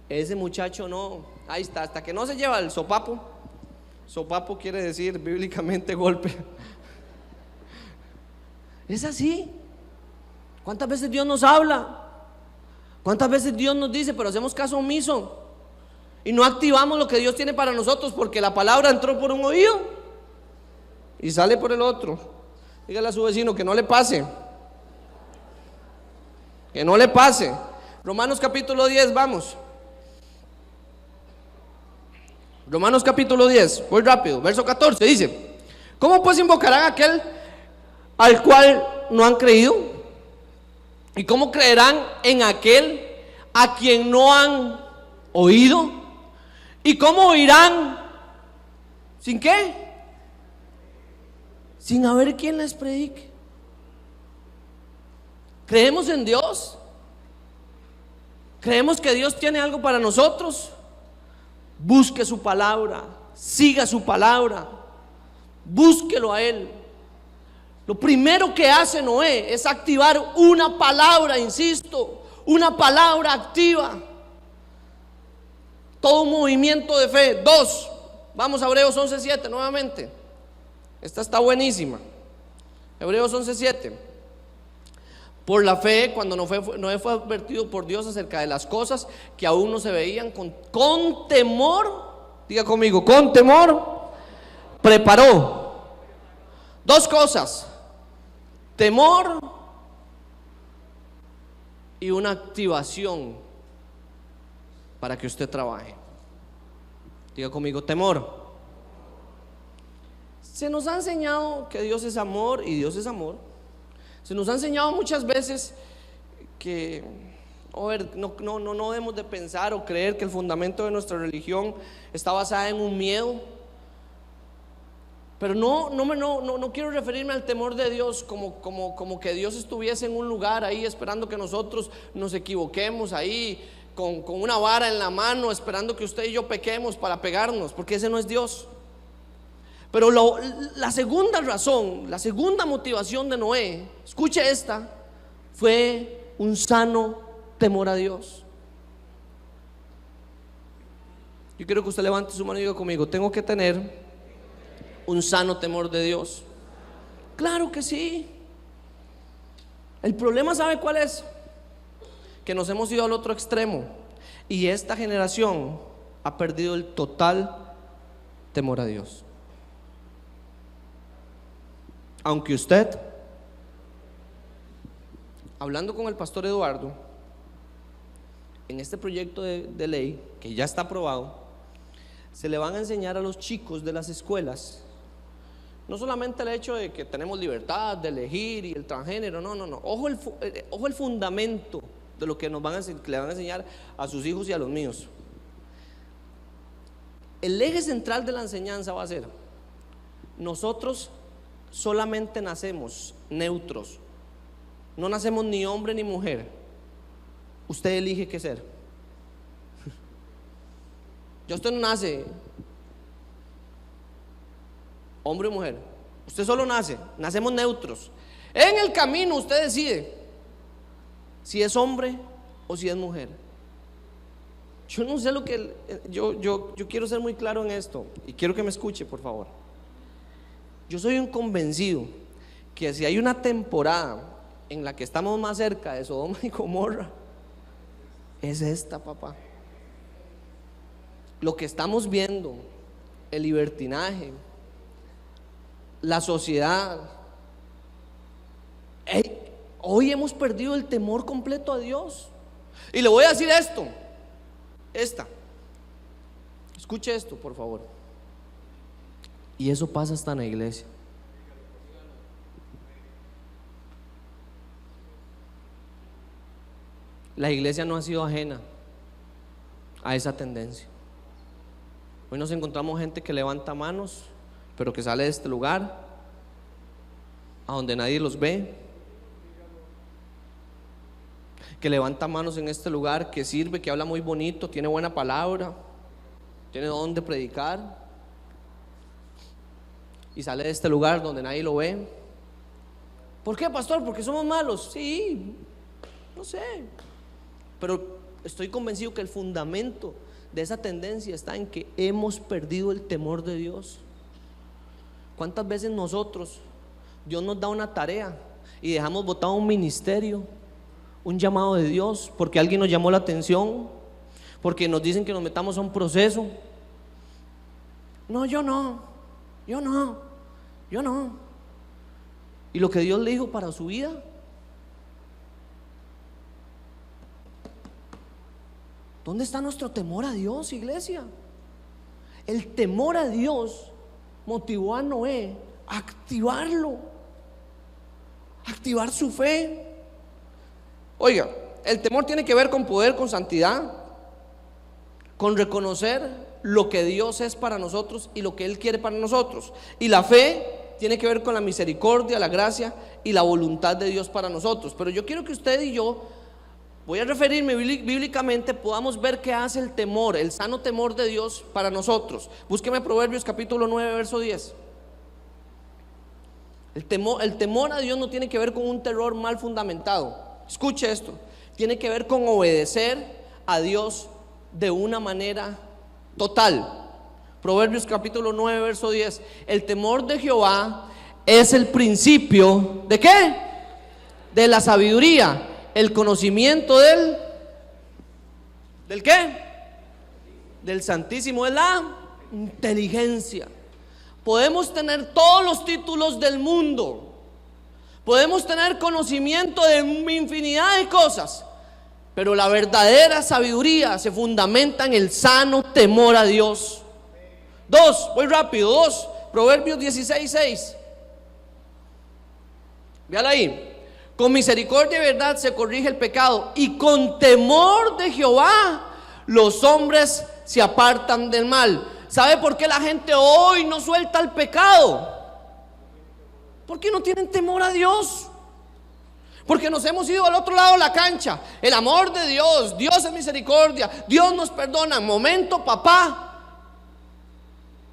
Ese muchacho no, ahí está, hasta que no se lleva el sopapo. Sopapo quiere decir bíblicamente golpe. Es así. ¿Cuántas veces Dios nos habla? ¿Cuántas veces Dios nos dice, pero hacemos caso omiso? Y no activamos lo que Dios tiene para nosotros, porque la palabra entró por un oído y sale por el otro. Dígale a su vecino que no le pase. Que no le pase. Romanos capítulo 10, vamos. Romanos capítulo 10, voy rápido, verso 14 dice: ¿cómo pues invocarán a aquel al cual no han creído? ¿Y cómo creerán en aquel a quien no han oído? ¿Y cómo oirán? ¿Sin qué? Sin haber quien les predique. ¿Creemos en Dios? ¿Creemos que Dios tiene algo para nosotros? Busque su palabra, siga su palabra, búsquelo a Él. Lo primero que hace Noé es activar una palabra, insisto, una palabra activa. Todo un movimiento de fe. 2, vamos a Hebreos 11:7 nuevamente. Esta está buenísima. Hebreos 11:7. Por la fe, cuando Noé fue advertido por Dios acerca de las cosas que aún no se veían, con temor, diga conmigo, con temor, preparó 2 cosas: temor y una activación para que usted trabaje. Diga conmigo, temor. Se nos ha enseñado que Dios es amor y Dios es amor. Se nos ha enseñado muchas veces que no debemos de pensar o creer que el fundamento de nuestra religión está basada en un miedo. Pero no quiero referirme al temor de Dios como que Dios estuviese en un lugar ahí esperando que nosotros nos equivoquemos ahí con una vara en la mano, esperando que usted y yo pequemos para pegarnos, porque ese no es Dios. Pero la segunda razón, la segunda motivación de Noé, escuche esta, fue un sano temor a Dios. Yo quiero que usted levante su mano y diga conmigo: tengo que tener un sano temor de Dios. Claro que sí. El problema, ¿sabe cuál es? Que nos hemos ido al otro extremo y esta generación ha perdido el total temor a Dios. Aunque usted, hablando con el pastor Eduardo, en este proyecto de ley que ya está aprobado, se le van a enseñar a los chicos de las escuelas no solamente el hecho de que tenemos libertad de elegir y el transgénero, no. Ojo el fundamento de lo que le van a enseñar a sus hijos y a los míos. El eje central de la enseñanza va a ser: nosotros solamente nacemos neutros, no nacemos ni hombre ni mujer. Usted elige qué ser. Ya usted no nace hombre o mujer, usted solo nacemos neutros. En el camino usted decide si es hombre o si es mujer. Yo no sé lo que yo quiero ser muy claro en esto y quiero que me escuche, por favor. Yo soy un convencido que si hay una temporada en la que estamos más cerca de Sodoma y Gomorra, es esta, papá. Lo que estamos viendo, el libertinaje, la sociedad. Hoy hemos perdido el temor completo a Dios. Y le voy a decir esto. Escuche esto, por favor. Y eso pasa hasta en la iglesia. La iglesia no ha sido ajena a esa tendencia. Hoy nos encontramos gente que levanta manos, pero que sale de este lugar a donde nadie los ve, que levanta manos en este lugar, que sirve, que habla muy bonito, tiene buena palabra, tiene don de predicar, y sale de este lugar donde nadie lo ve? ¿Por qué, pastor? ¿Porque somos malos? Sí, no sé, pero estoy convencido que el fundamento de esa tendencia está en que hemos perdido el temor de Dios. ¿Cuántas veces nosotros, Dios nos da una tarea y dejamos botado un ministerio, un llamado de Dios, porque alguien nos llamó la atención, porque nos dicen que nos metamos a un proceso? No, yo no. ¿Y lo que Dios le dijo para su vida? ¿Dónde está nuestro temor a Dios, iglesia? El temor a Dios motivó a Noé a activarlo, a activar su fe. Oiga, el temor tiene que ver con poder, con santidad, con reconocer lo que Dios es para nosotros y lo que Él quiere para nosotros. Y la fe tiene que ver con la misericordia, la gracia y la voluntad de Dios para nosotros. Pero yo quiero que usted y yo, voy a referirme bíblicamente, podamos ver qué hace el temor, el sano temor de Dios para nosotros. Búsqueme Proverbios capítulo 9, verso 10. El temor a Dios no tiene que ver con un terror mal fundamentado. Escuche esto, tiene que ver con obedecer a Dios de una manera total. Proverbios capítulo 9, verso 10. El temor de Jehová es el principio ¿de qué? De la sabiduría. El conocimiento ¿del qué? Del Santísimo, de la inteligencia. Podemos tener todos los títulos del mundo, podemos tener conocimiento de infinidad de cosas, pero la verdadera sabiduría se fundamenta en el sano temor a Dios. Voy rápido, Proverbios 16, 6. Véala ahí. Con misericordia y verdad se corrige el pecado, y con temor de Jehová los hombres se apartan del mal. ¿Sabe por qué la gente hoy no suelta el pecado? Porque no tienen temor a Dios. Porque nos hemos ido al otro lado de la cancha. El amor de Dios, Dios es misericordia, Dios nos perdona. Momento, papá,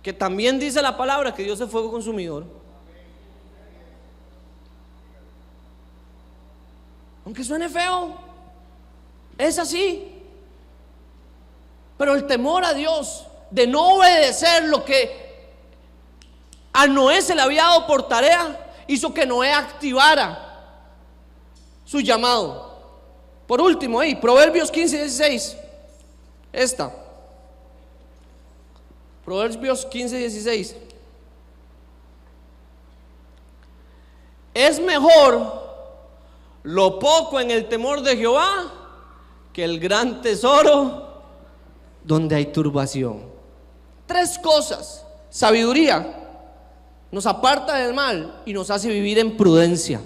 que también dice la palabra que Dios es fuego consumidor. Aunque suene feo, es así. Pero el temor a Dios, de no obedecer lo que a Noé se le había dado por tarea, hizo que Noé activara su llamado. Por último, ahí, Proverbios 15, 16. Proverbios 15, 16. Es mejor lo poco en el temor de Jehová que el gran tesoro donde hay turbación. 3 cosas. Sabiduría nos aparta del mal y nos hace vivir en prudencia.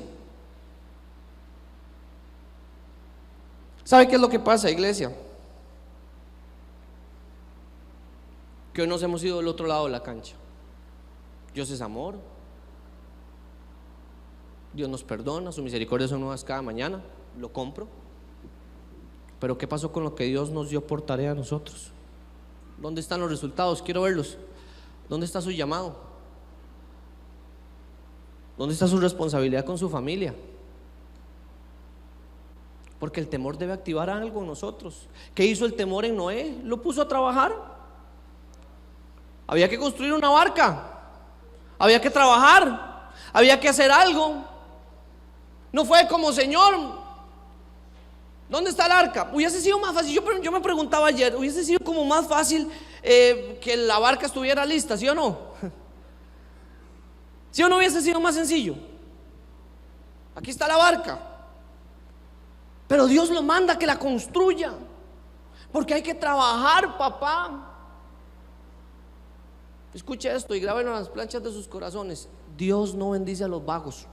¿Sabe qué es lo que pasa, iglesia? Que hoy nos hemos ido del otro lado de la cancha. Dios es amor, Dios nos perdona, su misericordia son nuevas cada mañana, lo compro. Pero ¿qué pasó con lo que Dios nos dio por tarea a nosotros? ¿Dónde están los resultados? Quiero verlos. ¿Dónde está su llamado? ¿Dónde está su responsabilidad con su familia? Porque el temor debe activar algo en nosotros. ¿Qué hizo el temor en Noé? Lo puso a trabajar. Había que construir una barca, había que trabajar, había que hacer algo. No fue como, Señor, ¿dónde está el arca? Hubiese sido más fácil. Yo me preguntaba ayer, hubiese sido como más fácil que la barca estuviera lista, ¿sí o no? ¿Sí o no hubiese sido más sencillo? Aquí está la barca, pero Dios lo manda que la construya, porque hay que trabajar, papá. Escuche esto y grábenlo en las planchas de sus corazones. Dios no bendice a los vagos.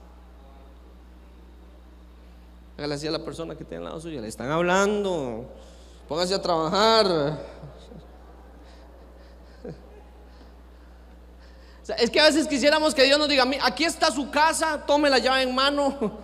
Hágale así a la persona que tiene al lado suyo, le están hablando, póngase a trabajar. O sea, es que a veces quisiéramos que Dios nos diga, aquí está su casa, tome la llave en mano.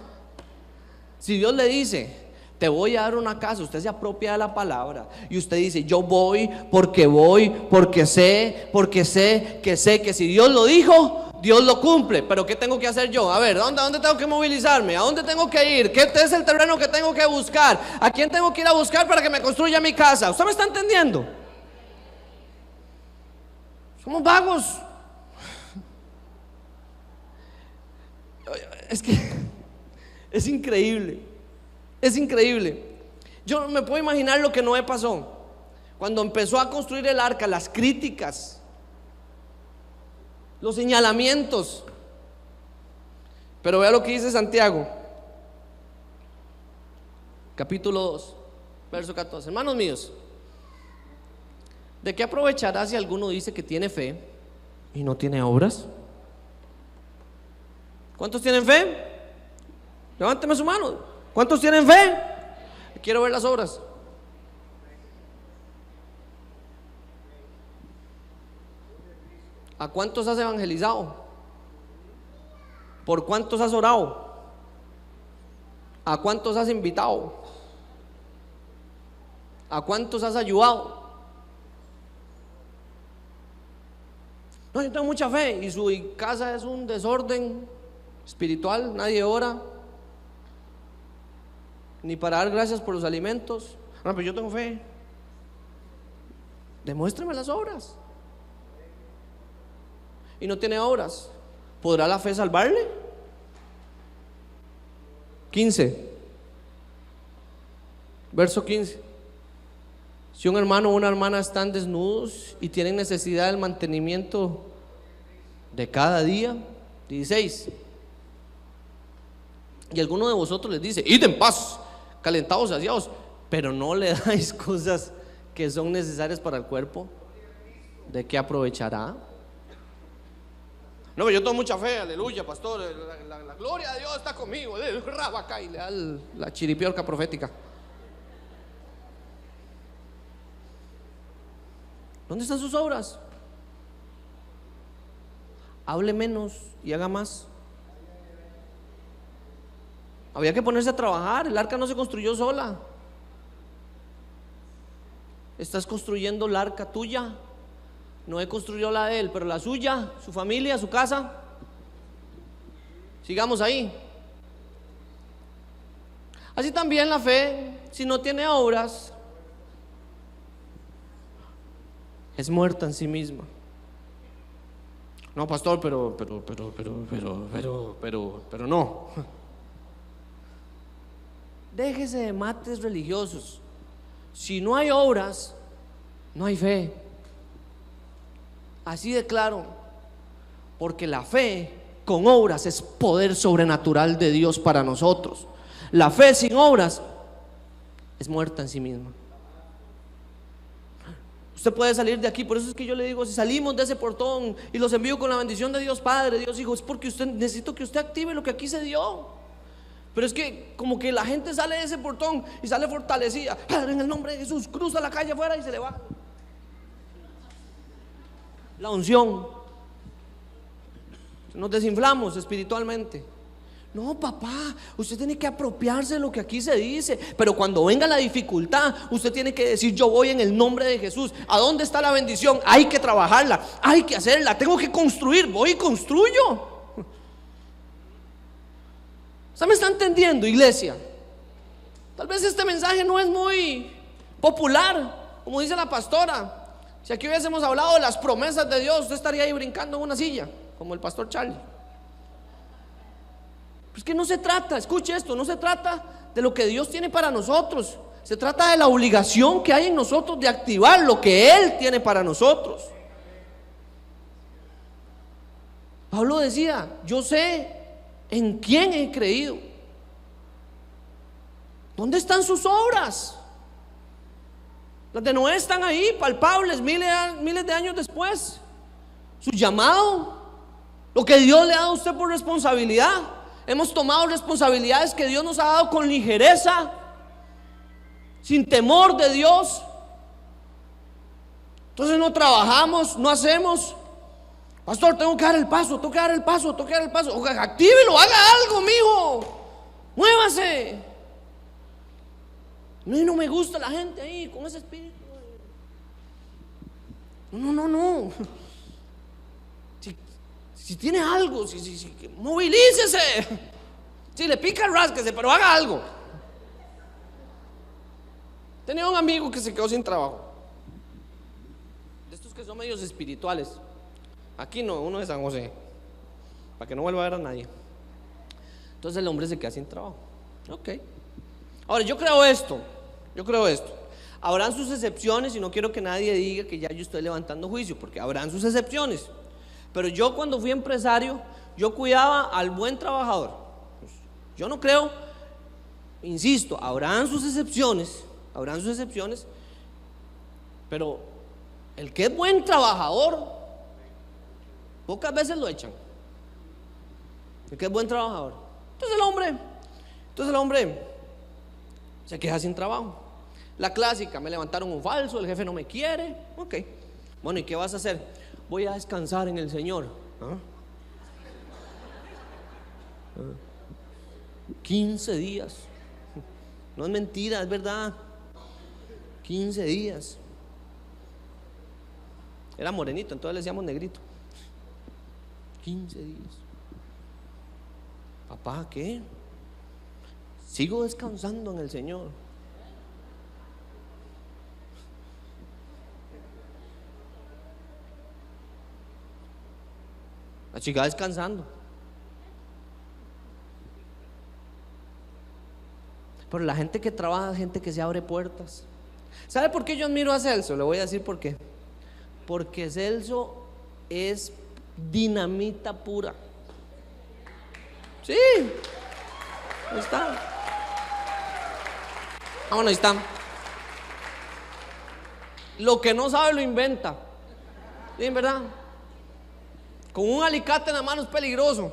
Si Dios le dice, te voy a dar una casa, usted se apropia de la palabra y usted dice, yo voy, porque sé que si Dios lo dijo, Dios lo cumple. Pero ¿qué tengo que hacer yo? A ver, ¿dónde tengo que movilizarme? ¿A dónde tengo que ir? ¿Qué es el terreno que tengo que buscar? ¿A quién tengo que ir a buscar para que me construya mi casa? ¿Usted me está entendiendo? Somos vagos. Es que es increíble. Es increíble. Yo me puedo imaginar lo que Noé pasó cuando empezó a construir el arca, las críticas, los señalamientos. Pero vea lo que dice Santiago, capítulo 2, verso 14. Hermanos míos, ¿de qué aprovechará si alguno dice que tiene fe y no tiene obras? ¿Cuántos tienen fe? Levánteme su mano. ¿Cuántos tienen fe? Quiero ver las obras. ¿A cuántos has evangelizado? ¿Por cuántos has orado? ¿A cuántos has invitado? ¿A cuántos has ayudado? No, yo tengo mucha fe y su casa es un desorden espiritual, nadie ora ni para dar gracias por los alimentos. No, pero yo tengo fe. Demuéstrame las obras. Y no tiene obras, ¿podrá la fe salvarle? 15, verso 15. Si un hermano o una hermana están desnudos y tienen necesidad del mantenimiento de cada día. 16. Y alguno de vosotros les dice, id en paz, calentados, saciados, pero no le dais cosas que son necesarias para el cuerpo, ¿de qué aprovechará? No, pero yo tengo mucha fe, aleluya, pastor, la gloria de Dios está conmigo, acá y le da la chiripiorca profética. ¿Dónde están sus obras? Hable menos y haga más. Había que ponerse a trabajar. El arca no se construyó sola. Estás construyendo la arca tuya. Noé construyó la de él, pero la suya, su familia, su casa. Sigamos ahí. Así también la fe, si no tiene obras, es muerta en sí misma. No, pastor, pero no. Déjese de mates religiosos. Si no hay obras, no hay fe. Así de claro. Porque la fe con obras es poder sobrenatural de Dios para nosotros. La fe sin obras es muerta en sí misma. Usted puede salir de aquí, por eso es que yo le digo, si salimos de ese portón y los envío con la bendición de Dios Padre, Dios Hijo, es porque necesito que usted active lo que aquí se dio. Pero es que como que la gente sale de ese portón y sale fortalecida. Padre, en el nombre de Jesús, cruza la calle afuera y se le va la unción. Nos desinflamos espiritualmente. No, papá, usted tiene que apropiarse de lo que aquí se dice. Pero cuando venga la dificultad, usted tiene que decir, yo voy en el nombre de Jesús. ¿A dónde está la bendición? Hay que trabajarla, hay que hacerla, tengo que construir, voy y construyo. ¿Usted me está entendiendo, iglesia? Tal vez este mensaje no es muy popular, como dice la pastora. Si aquí hubiésemos hablado de las promesas de Dios, usted estaría ahí brincando en una silla, como el pastor Charlie. Pues que no se trata, escuche esto, no se trata de lo que Dios tiene para nosotros. Se trata de la obligación que hay en nosotros de activar lo que Él tiene para nosotros. Pablo decía, yo sé en quién he creído. ¿Dónde están sus obras? Las de Noé están ahí, palpables, miles de años después. Su llamado, lo que Dios le ha dado a usted por responsabilidad. Hemos tomado responsabilidades que Dios nos ha dado con ligereza, sin temor de Dios. Entonces no trabajamos, no hacemos. Pastor, tengo que dar el paso, tengo que dar el paso, tengo que dar el paso. Actívelo, haga algo, mijo. Muévase. No, y no me gusta la gente ahí con ese espíritu. No. Si tiene algo, movilícese. Si le pica, rásquese, pero haga algo. Tenía un amigo que se quedó sin trabajo, de estos que son medios espirituales. Aquí no, uno de San José, para que no vuelva a ver a nadie. Entonces el hombre se queda sin trabajo. Ok. Ahora yo creo esto. Habrán sus excepciones y no quiero que nadie diga que ya yo estoy levantando juicio, porque habrán sus excepciones. Pero yo, cuando fui empresario, yo cuidaba al buen trabajador. Yo no creo, insisto, habrán sus excepciones, pero el que es buen trabajador, pocas veces lo echan. El que es buen trabajador. Entonces el hombre se queda sin trabajo. La clásica: me levantaron un falso, el jefe no me quiere. Ok, bueno, ¿y qué vas a hacer? Voy a descansar en el Señor. 15 días. No es mentira, es verdad. 15 días. Era morenito, entonces le decíamos negrito. 15 días. Papá, ¿qué? Sigo descansando en el Señor. La chica descansando. Pero la gente que trabaja es gente que se abre puertas. ¿Sabe por qué yo admiro a Celso? Le voy a decir por qué. Porque Celso es dinamita pura. Sí, ahí está. Bueno, ahí está. Lo que no sabe lo inventa. ¿Sí, verdad? Con un alicate en la mano es peligroso.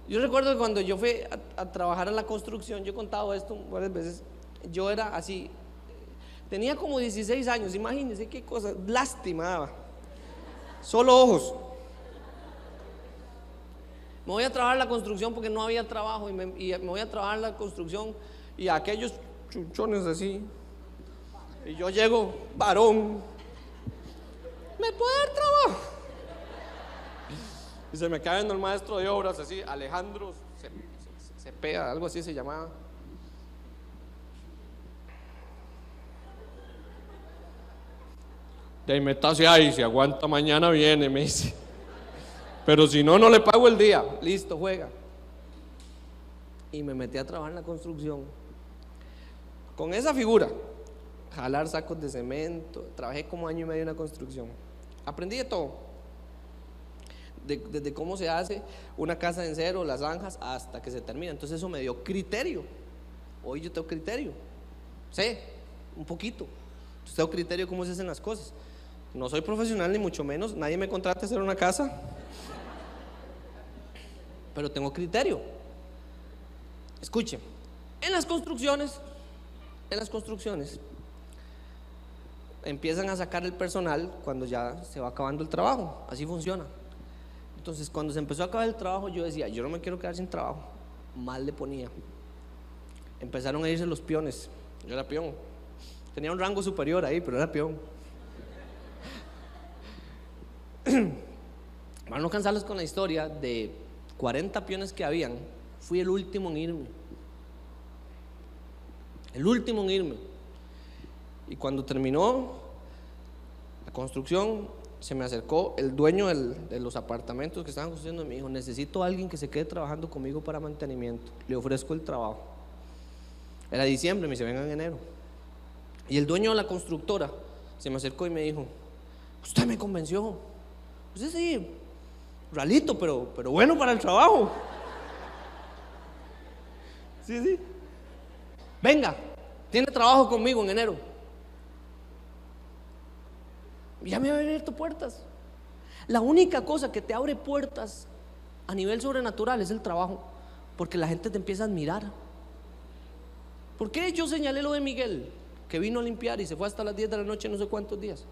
Yo recuerdo que cuando yo fui a trabajar en la construcción, yo he contado esto varias veces. Yo era así, tenía como 16 años, imagínense qué cosa, lástima daba. Solo ojos. Me voy a trabajar en la construcción porque no había trabajo, y me voy a trabajar en la construcción, y aquellos chuchones así. Y yo llego, varón, ¿me puede dar trabajo? Y se me cae viendo el maestro de obras así, Alejandro Cepeda, algo así se llamaba. De ahí métase ahí, si aguanta mañana viene, me dice. Pero si no, no le pago el día. Listo, juega. Y me metí a trabajar en la construcción. Con esa figura, jalar sacos de cemento. Trabajé como 1 año y medio en la construcción. Aprendí de todo. Desde cómo se hace una casa en cero, las zanjas, hasta que se termina. Entonces eso me dio criterio. Hoy yo tengo criterio. Sé, un poquito. Yo tengo criterio de cómo se hacen las cosas. No soy profesional ni mucho menos. Nadie me contrata a hacer una casa. Pero tengo criterio. Escuchen, en las construcciones empiezan a sacar el personal cuando ya se va acabando el trabajo. Así funciona. Entonces, cuando se empezó a acabar el trabajo, yo decía: yo no me quiero quedar sin trabajo. Mal le ponía. Empezaron a irse los peones. Yo era peón. Tenía un rango superior ahí, pero era peón. Para no cansarlos con la historia, de 40 peones que habían, fui el último en irme. El último en irme. Y cuando terminó la construcción, se me acercó el dueño de los apartamentos que estaban construyendo y me dijo: necesito a alguien que se quede trabajando conmigo para mantenimiento, le ofrezco el trabajo. Era diciembre, me dice: venga en enero. Y el dueño de la constructora se me acercó y me dijo: usted me convenció, usted sí, ralito, pero bueno para el trabajo. Sí, venga, tiene trabajo conmigo en enero. Ya me había abierto puertas. La única cosa que te abre puertas a nivel sobrenatural es el trabajo, porque la gente te empieza a admirar. ¿Por qué yo señalé lo de Miguel, que vino a limpiar y se fue hasta las 10 de la noche no sé cuántos días?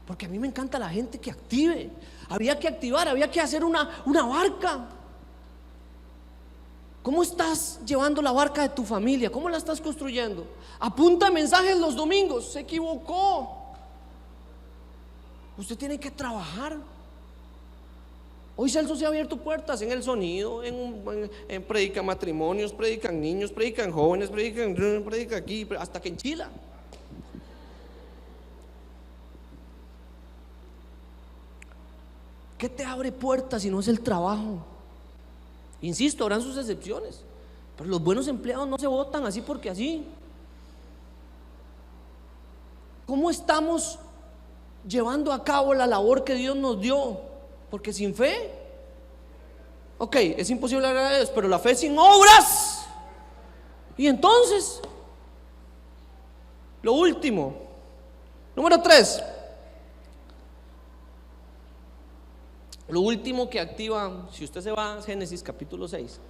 Porque a mí me encanta la gente que active. Había que activar, había que hacer una barca. ¿Cómo estás llevando la barca de tu familia? ¿Cómo la estás construyendo? Apunta mensajes los domingos. Se equivocó. Usted tiene que trabajar. Hoy Celso se ha abierto puertas en el sonido, en predica matrimonios, predican niños, predican jóvenes, predica aquí, hasta que enchila. ¿Qué te abre puertas si no es el trabajo? Insisto, habrán sus excepciones, pero los buenos empleados no se votan así porque así. ¿Cómo estamos llevando a cabo la labor que Dios nos dio? Porque sin fe, ok, es imposible agradar a Dios, pero la fe sin obras. Y entonces, lo último, número 3, lo último que activa, si usted se va a Génesis capítulo 6,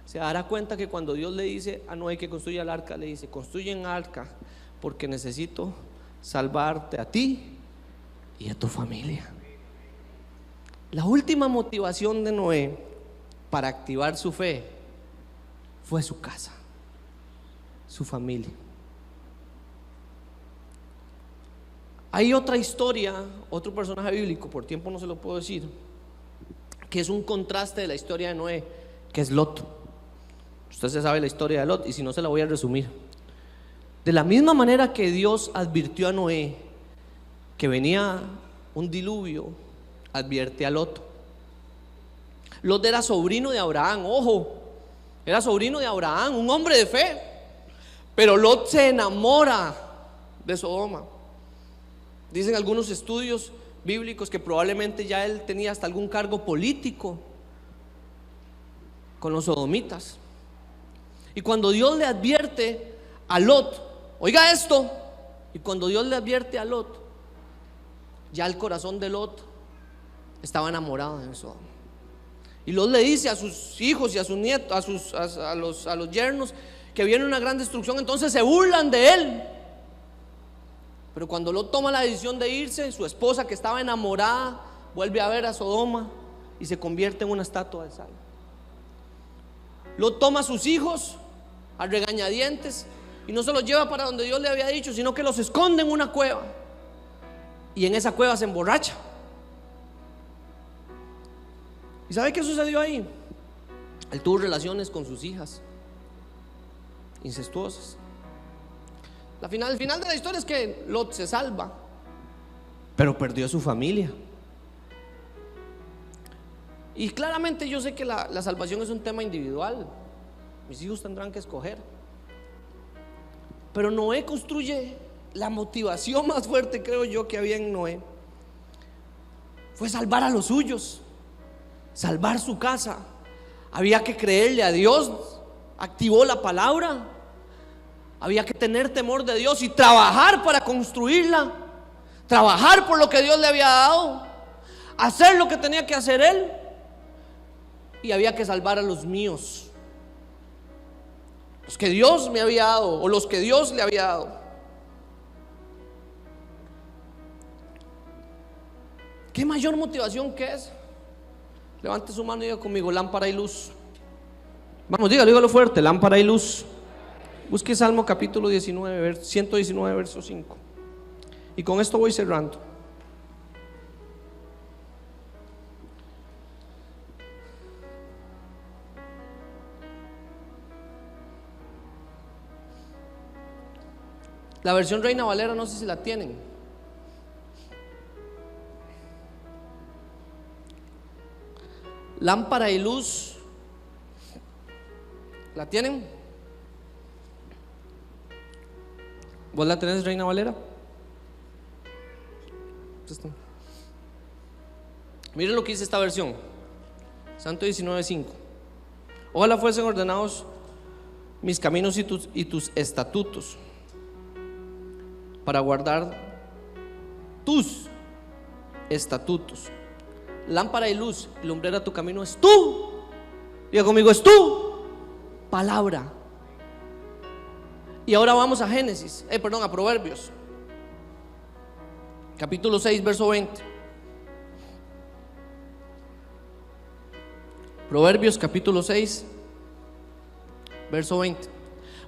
se dará cuenta que cuando Dios le dice a Noé que construya el arca, le dice: construye un arca porque necesito salvarte a ti y a tu familia. La última motivación de Noé para activar su fe fue su casa, su familia. Hay otra historia, otro personaje bíblico, por tiempo no se lo puedo decir, que es un contraste de la historia de Noé, que es Lot. Usted se sabe la historia de Lot, y si no se la voy a resumir. De la misma manera que Dios advirtió a Noé que venía un diluvio, advierte a Lot. Lot era sobrino de Abraham, ojo, era sobrino de Abraham, un hombre de fe. Pero Lot se enamora de Sodoma. Dicen algunos estudios bíblicos que probablemente ya él tenía hasta algún cargo político con los sodomitas. Y cuando Dios le advierte a Lot, oiga esto, y cuando Dios le advierte a Lot, ya el corazón de Lot estaba enamorado de Sodoma. Y Lot le dice a sus hijos y a sus nietos, a los yernos, que viene una gran destrucción. Entonces se burlan de él. Pero cuando Lot toma la decisión de irse, su esposa, que estaba enamorada, vuelve a ver a Sodoma y se convierte en una estatua de sal. Lot toma a sus hijos a regañadientes y no se los lleva para donde Dios le había dicho, sino que los esconde en una cueva, y en esa cueva se emborracha. ¿Y sabe qué sucedió ahí? Él tuvo relaciones con sus hijas incestuosas. El final de la historia es que Lot se salva, pero perdió su familia. Y claramente yo sé que la salvación es un tema individual. Mis hijos tendrán que escoger. Pero Noé construye la motivación más fuerte, creo yo, que había en Noé. Fue salvar a los suyos, salvar su casa. Había que creerle a Dios. Activó la palabra. Había que tener temor de Dios y trabajar para construirla, trabajar por lo que Dios le había dado, hacer lo que tenía que hacer él. Y había que salvar a los míos, los que Dios me había dado, o los que Dios le había dado. ¿Qué mayor motivación que es? Levante su mano y diga conmigo: lámpara y luz. Vamos, dígalo fuerte: lámpara y luz. Busque Salmo capítulo 19, 119, verso 5. Y con esto voy cerrando. La versión Reina Valera, no sé si la tienen. Lámpara y luz, ¿la tienen? ¿Vos la tenés, Reina Valera? Miren lo que dice esta versión, Santo 19:5. Ojalá fuesen ordenados mis caminos y tus estatutos, para guardar tus estatutos. Lámpara y luz, lumbrera tu camino es tú. Diga conmigo: es tu palabra. Y ahora vamos a a Proverbios capítulo 6, verso 20. Proverbios capítulo 6, Verso 20.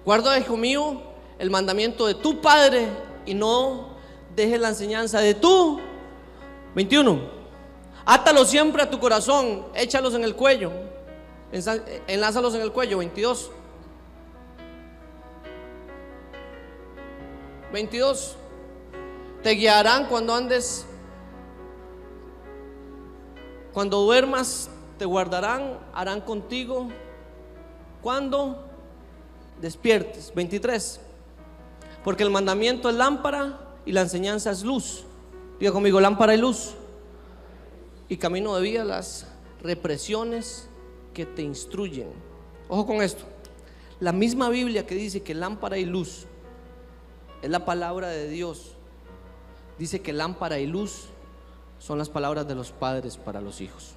Guarda, hijo mío, el mandamiento de tu padre y no dejes la enseñanza de tu. 21. Átalos siempre a tu corazón, échalos en el cuello, enlázalos en el cuello. 22. 22. Te guiarán cuando andes, cuando duermas, te guardarán, harán contigo cuando despiertes. 23. Porque el mandamiento es lámpara y la enseñanza es luz. Diga conmigo, lámpara y luz. Y camino de vida las represiones que te instruyen. Ojo con esto. La misma Biblia que dice que lámpara y luz es la palabra de Dios, dice que lámpara y luz son las palabras de los padres para los hijos.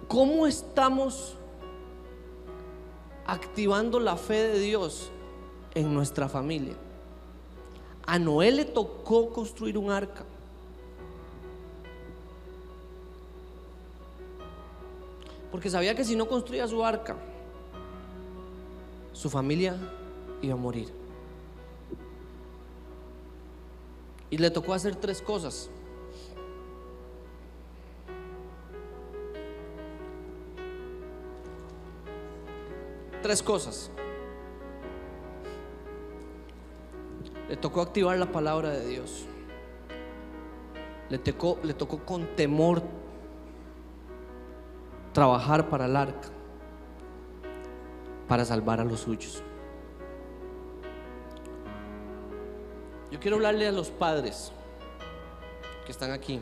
¿Cómo estamos activando la fe de Dios en nuestra familia? A Noé le tocó construir un arca. Porque sabía que si no construía su arca, su familia iba a morir. Y le tocó hacer 3 cosas. Tres cosas. Le tocó activar la palabra de Dios. Le tocó con temor trabajar para el arca, para salvar a los suyos. Yo quiero hablarle a los padres que están aquí.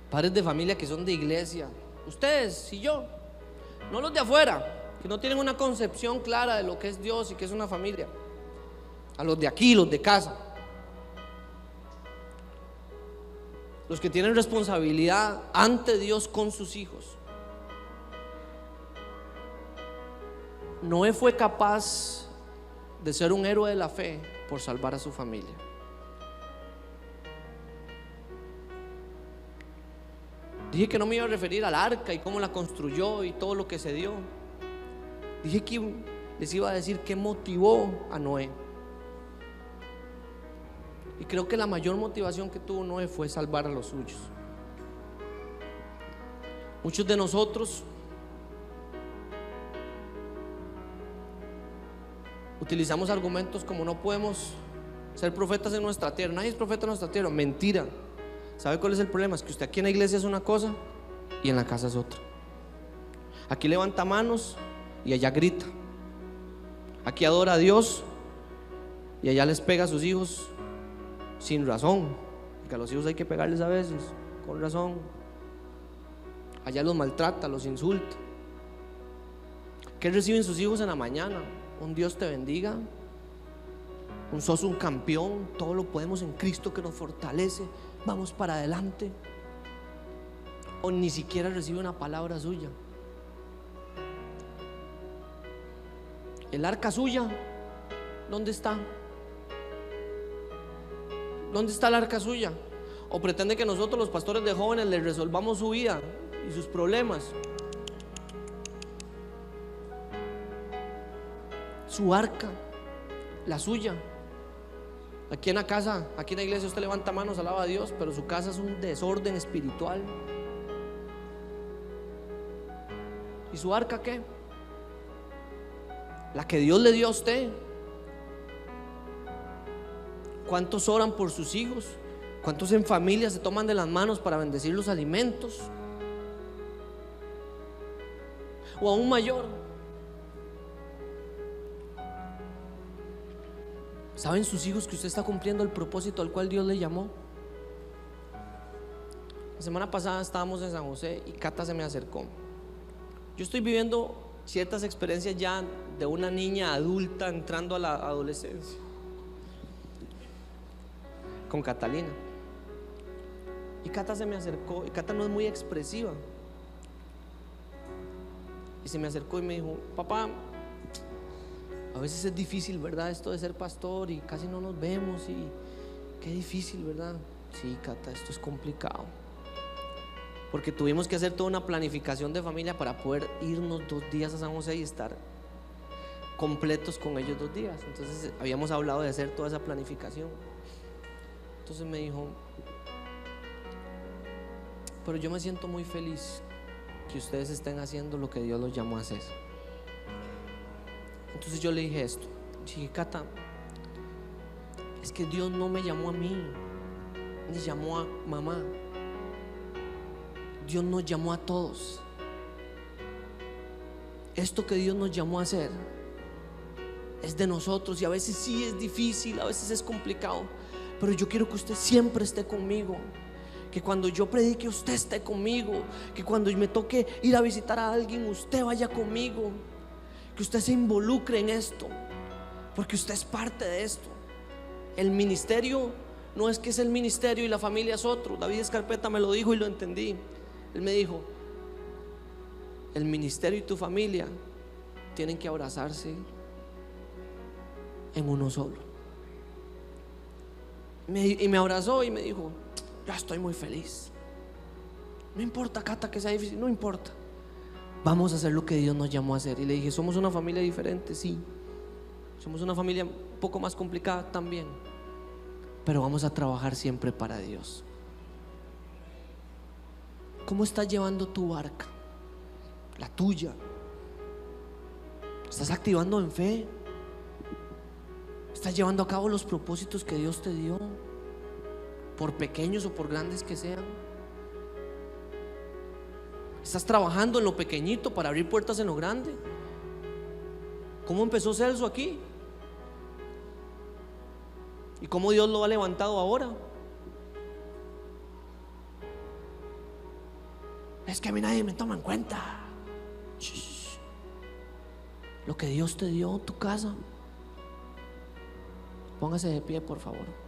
Padres de familia que son de iglesia. Ustedes y yo, no los de afuera, que no tienen una concepción clara de lo que es Dios y que es una familia. A los de aquí, los de casa, los que tienen responsabilidad ante Dios con sus hijos. Noé fue capaz de ser un héroe de la fe por salvar a su familia. Dije que no me iba a referir al arca y cómo la construyó y todo lo que se dio. Dije que les iba a decir qué motivó a Noé. Y creo que la mayor motivación que tuvo Noé fue salvar a los suyos. Muchos de nosotros utilizamos argumentos como no podemos ser profetas en nuestra tierra. Nadie es profeta en nuestra tierra. Mentira. ¿Sabe cuál es el problema? Es que usted aquí en la iglesia es una cosa y en la casa es otra. Aquí levanta manos y allá grita. Aquí adora a Dios y allá les pega a sus hijos sin razón, porque a los hijos hay que pegarles a veces con razón. Allá los maltrata, los insulta. ¿Qué reciben sus hijos en la mañana? Un Dios te bendiga, sos un campeón, todo lo podemos en Cristo que nos fortalece, vamos para adelante. O ni siquiera recibe una palabra suya. El arca suya, ¿dónde está? ¿Dónde está el arca suya? O pretende que nosotros los pastores de jóvenes les resolvamos su vida y sus problemas. Su arca, la suya. Aquí en la casa, aquí en la iglesia usted levanta manos, alaba a Dios, pero su casa es un desorden espiritual. ¿Y su arca qué? La que Dios le dio a usted. ¿Cuántos oran por sus hijos? ¿Cuántos en familia se toman de las manos para bendecir los alimentos? O aún mayor, ¿saben sus hijos que usted está cumpliendo el propósito al cual Dios le llamó? La semana pasada estábamos en San José y Cata se me acercó. Yo estoy viviendo ciertas experiencias ya de una niña adulta entrando a la adolescencia con Catalina. Y Cata se me acercó, y Cata no es muy expresiva, y se me acercó y me dijo: papá, a veces es difícil, ¿verdad? Esto de ser pastor y casi no nos vemos y qué difícil, ¿verdad? Sí, Cata, esto es complicado. Porque tuvimos que hacer toda una planificación de familia para poder irnos 2 días a San José y estar completos con ellos 2 días. Entonces habíamos hablado de hacer toda esa planificación. Entonces me dijo: pero yo me siento muy feliz que ustedes estén haciendo lo que Dios los llamó a hacer. Entonces yo le dije esto. Dije: Cata, es que Dios no me llamó a mí, ni llamó a mamá. Dios nos llamó a todos. Esto que Dios nos llamó a hacer es de nosotros, y a veces sí es difícil, a veces es complicado, pero yo quiero que usted siempre esté conmigo. Que cuando yo predique, usted esté conmigo. Que cuando me toque ir a visitar a alguien, usted vaya conmigo. Que usted se involucre en esto, porque usted es parte de esto. El ministerio no es que es el ministerio y la familia es otro. David Escarpeta me lo dijo y lo entendí. Él me dijo: el ministerio y tu familia tienen que abrazarse en uno solo. Y me abrazó y me dijo: ya estoy muy feliz. No importa, Cata, que sea difícil, no importa. Vamos a hacer lo que Dios nos llamó a hacer. Y le dije: somos una familia diferente, sí. Somos una familia un poco más complicada también, pero vamos a trabajar siempre para Dios. ¿Cómo estás llevando tu barca? La tuya. ¿Estás activando en fe? ¿Estás llevando a cabo los propósitos que Dios te dio, por pequeños o por grandes que sean? ¿Estás trabajando en lo pequeñito para abrir puertas en lo grande? ¿Cómo empezó Celso aquí? ¿Y cómo Dios lo ha levantado ahora? Es que a mí nadie me toma en cuenta. Shh. Lo que Dios te dio, tu casa. Póngase de pie, por favor.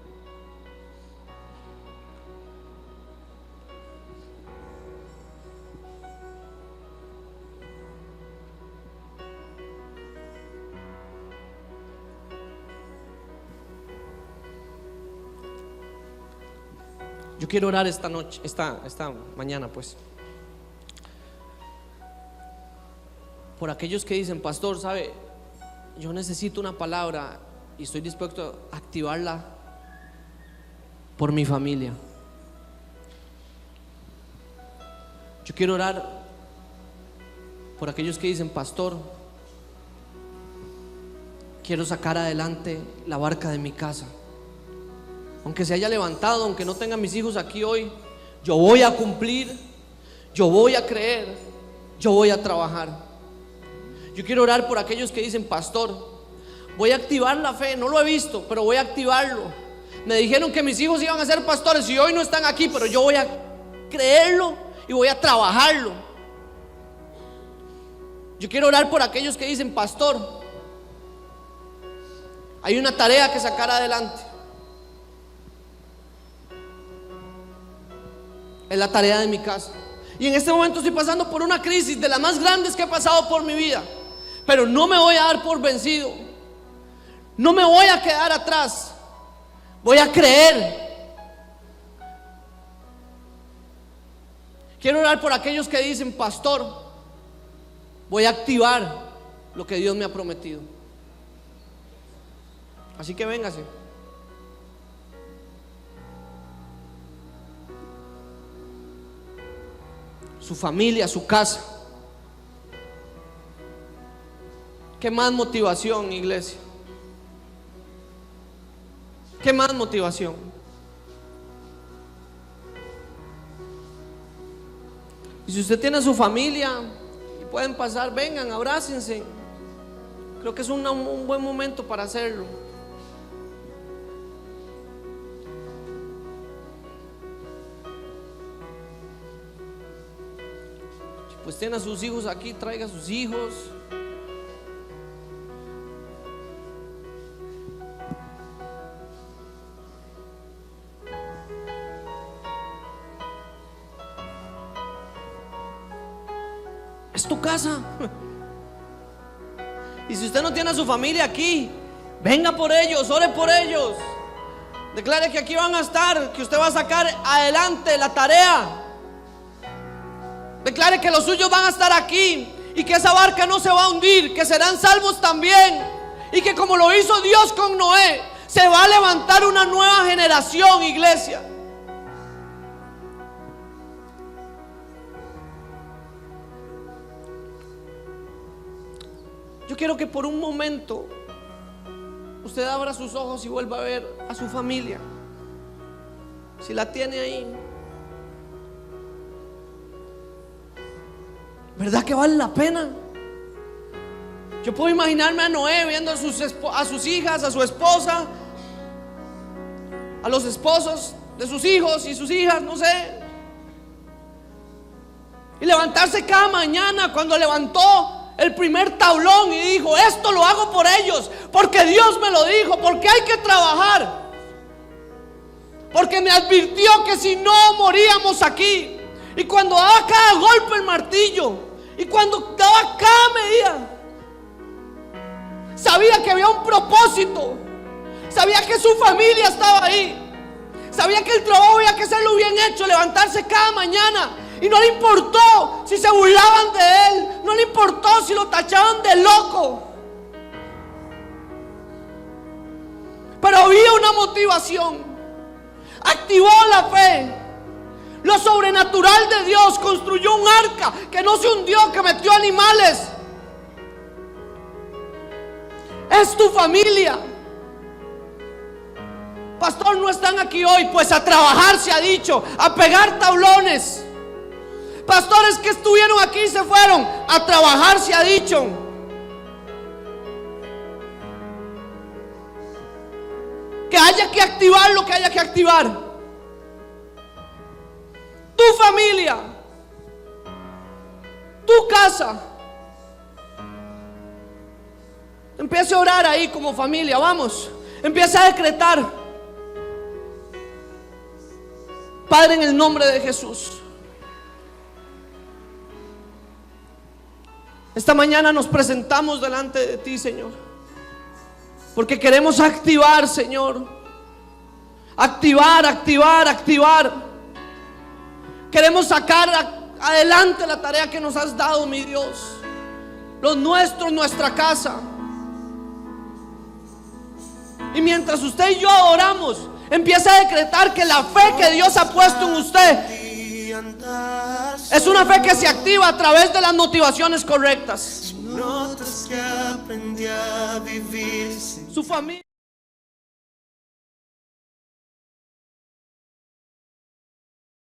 Yo quiero orar esta noche, esta mañana, pues, por aquellos que dicen: pastor, sabe, yo necesito una palabra y estoy dispuesto a activarla por mi familia. Yo quiero orar por aquellos que dicen: pastor, quiero sacar adelante la barca de mi casa. Aunque se haya levantado, aunque no tenga mis hijos aquí hoy, yo voy a cumplir, yo voy a creer, yo voy a trabajar. Yo quiero orar por aquellos que dicen: pastor, voy a activar la fe, no lo he visto, pero voy a activarlo. Me dijeron que mis hijos iban a ser pastores y hoy no están aquí, pero yo voy a creerlo y voy a trabajarlo. Yo quiero orar por aquellos que dicen: pastor, hay una tarea que sacar adelante. Es la tarea de mi casa. Y en este momento estoy pasando por una crisis de las más grandes que he pasado por mi vida, pero no me voy a dar por vencido. No me voy a quedar atrás. Voy a creer. Quiero orar por aquellos que dicen: pastor, voy a activar lo que Dios me ha prometido. Así que véngase. Su familia, su casa. ¿Qué más motivación, iglesia? ¿Qué más motivación? Y si usted tiene a su familia y pueden pasar, vengan, abrácense. Creo que es un buen momento para hacerlo. Pues tiene a sus hijos aquí, traiga a sus hijos. Es tu casa. Y si usted no tiene a su familia aquí, venga por ellos, ore por ellos. Declare que aquí van a estar, que usted va a sacar adelante la tarea. Declare que los suyos van a estar aquí y que esa barca no se va a hundir, que serán salvos también, y que como lo hizo Dios con Noé, se va a levantar una nueva generación, iglesia. Yo quiero que por un momento usted abra sus ojos y vuelva a ver a su familia, si la tiene ahí. ¿Verdad que vale la pena? Yo puedo imaginarme a Noé viendo a sus hijas, a su esposa, a los esposos de sus hijos y sus hijas, no sé, y levantarse cada mañana cuando levantó el primer tablón y dijo: esto lo hago por ellos, porque Dios me lo dijo, porque hay que trabajar, porque me advirtió que si no moríamos aquí. Y cuando daba cada golpe el martillo, y cuando daba cada medida, sabía que había un propósito, sabía que su familia estaba ahí, sabía que el trabajo había que hacerlo bien hecho, levantarse cada mañana. Y no le importó si se burlaban de él, no le importó si lo tachaban de loco, pero había una motivación. Activó la fe. Lo sobrenatural de Dios, construyó un arca que no se hundió, que metió animales. Es tu familia. Pastor, no están aquí hoy. Pues a trabajar se ha dicho, a pegar tablones. Pastores que estuvieron aquí y se fueron, a trabajar se ha dicho. Que haya que activar lo que haya que activar. Tu familia, tu casa. Empiece a orar ahí como familia, vamos. Empieza a decretar. Padre, en el nombre de Jesús, esta mañana nos presentamos delante de ti, Señor, porque queremos activar, Señor. Activar. Queremos sacar adelante la tarea que nos has dado, mi Dios. Los nuestros, nuestra casa. Y mientras usted y yo oramos, empieza a decretar que la fe que Dios ha puesto en usted es una fe que se activa a través de las motivaciones correctas. Su familia.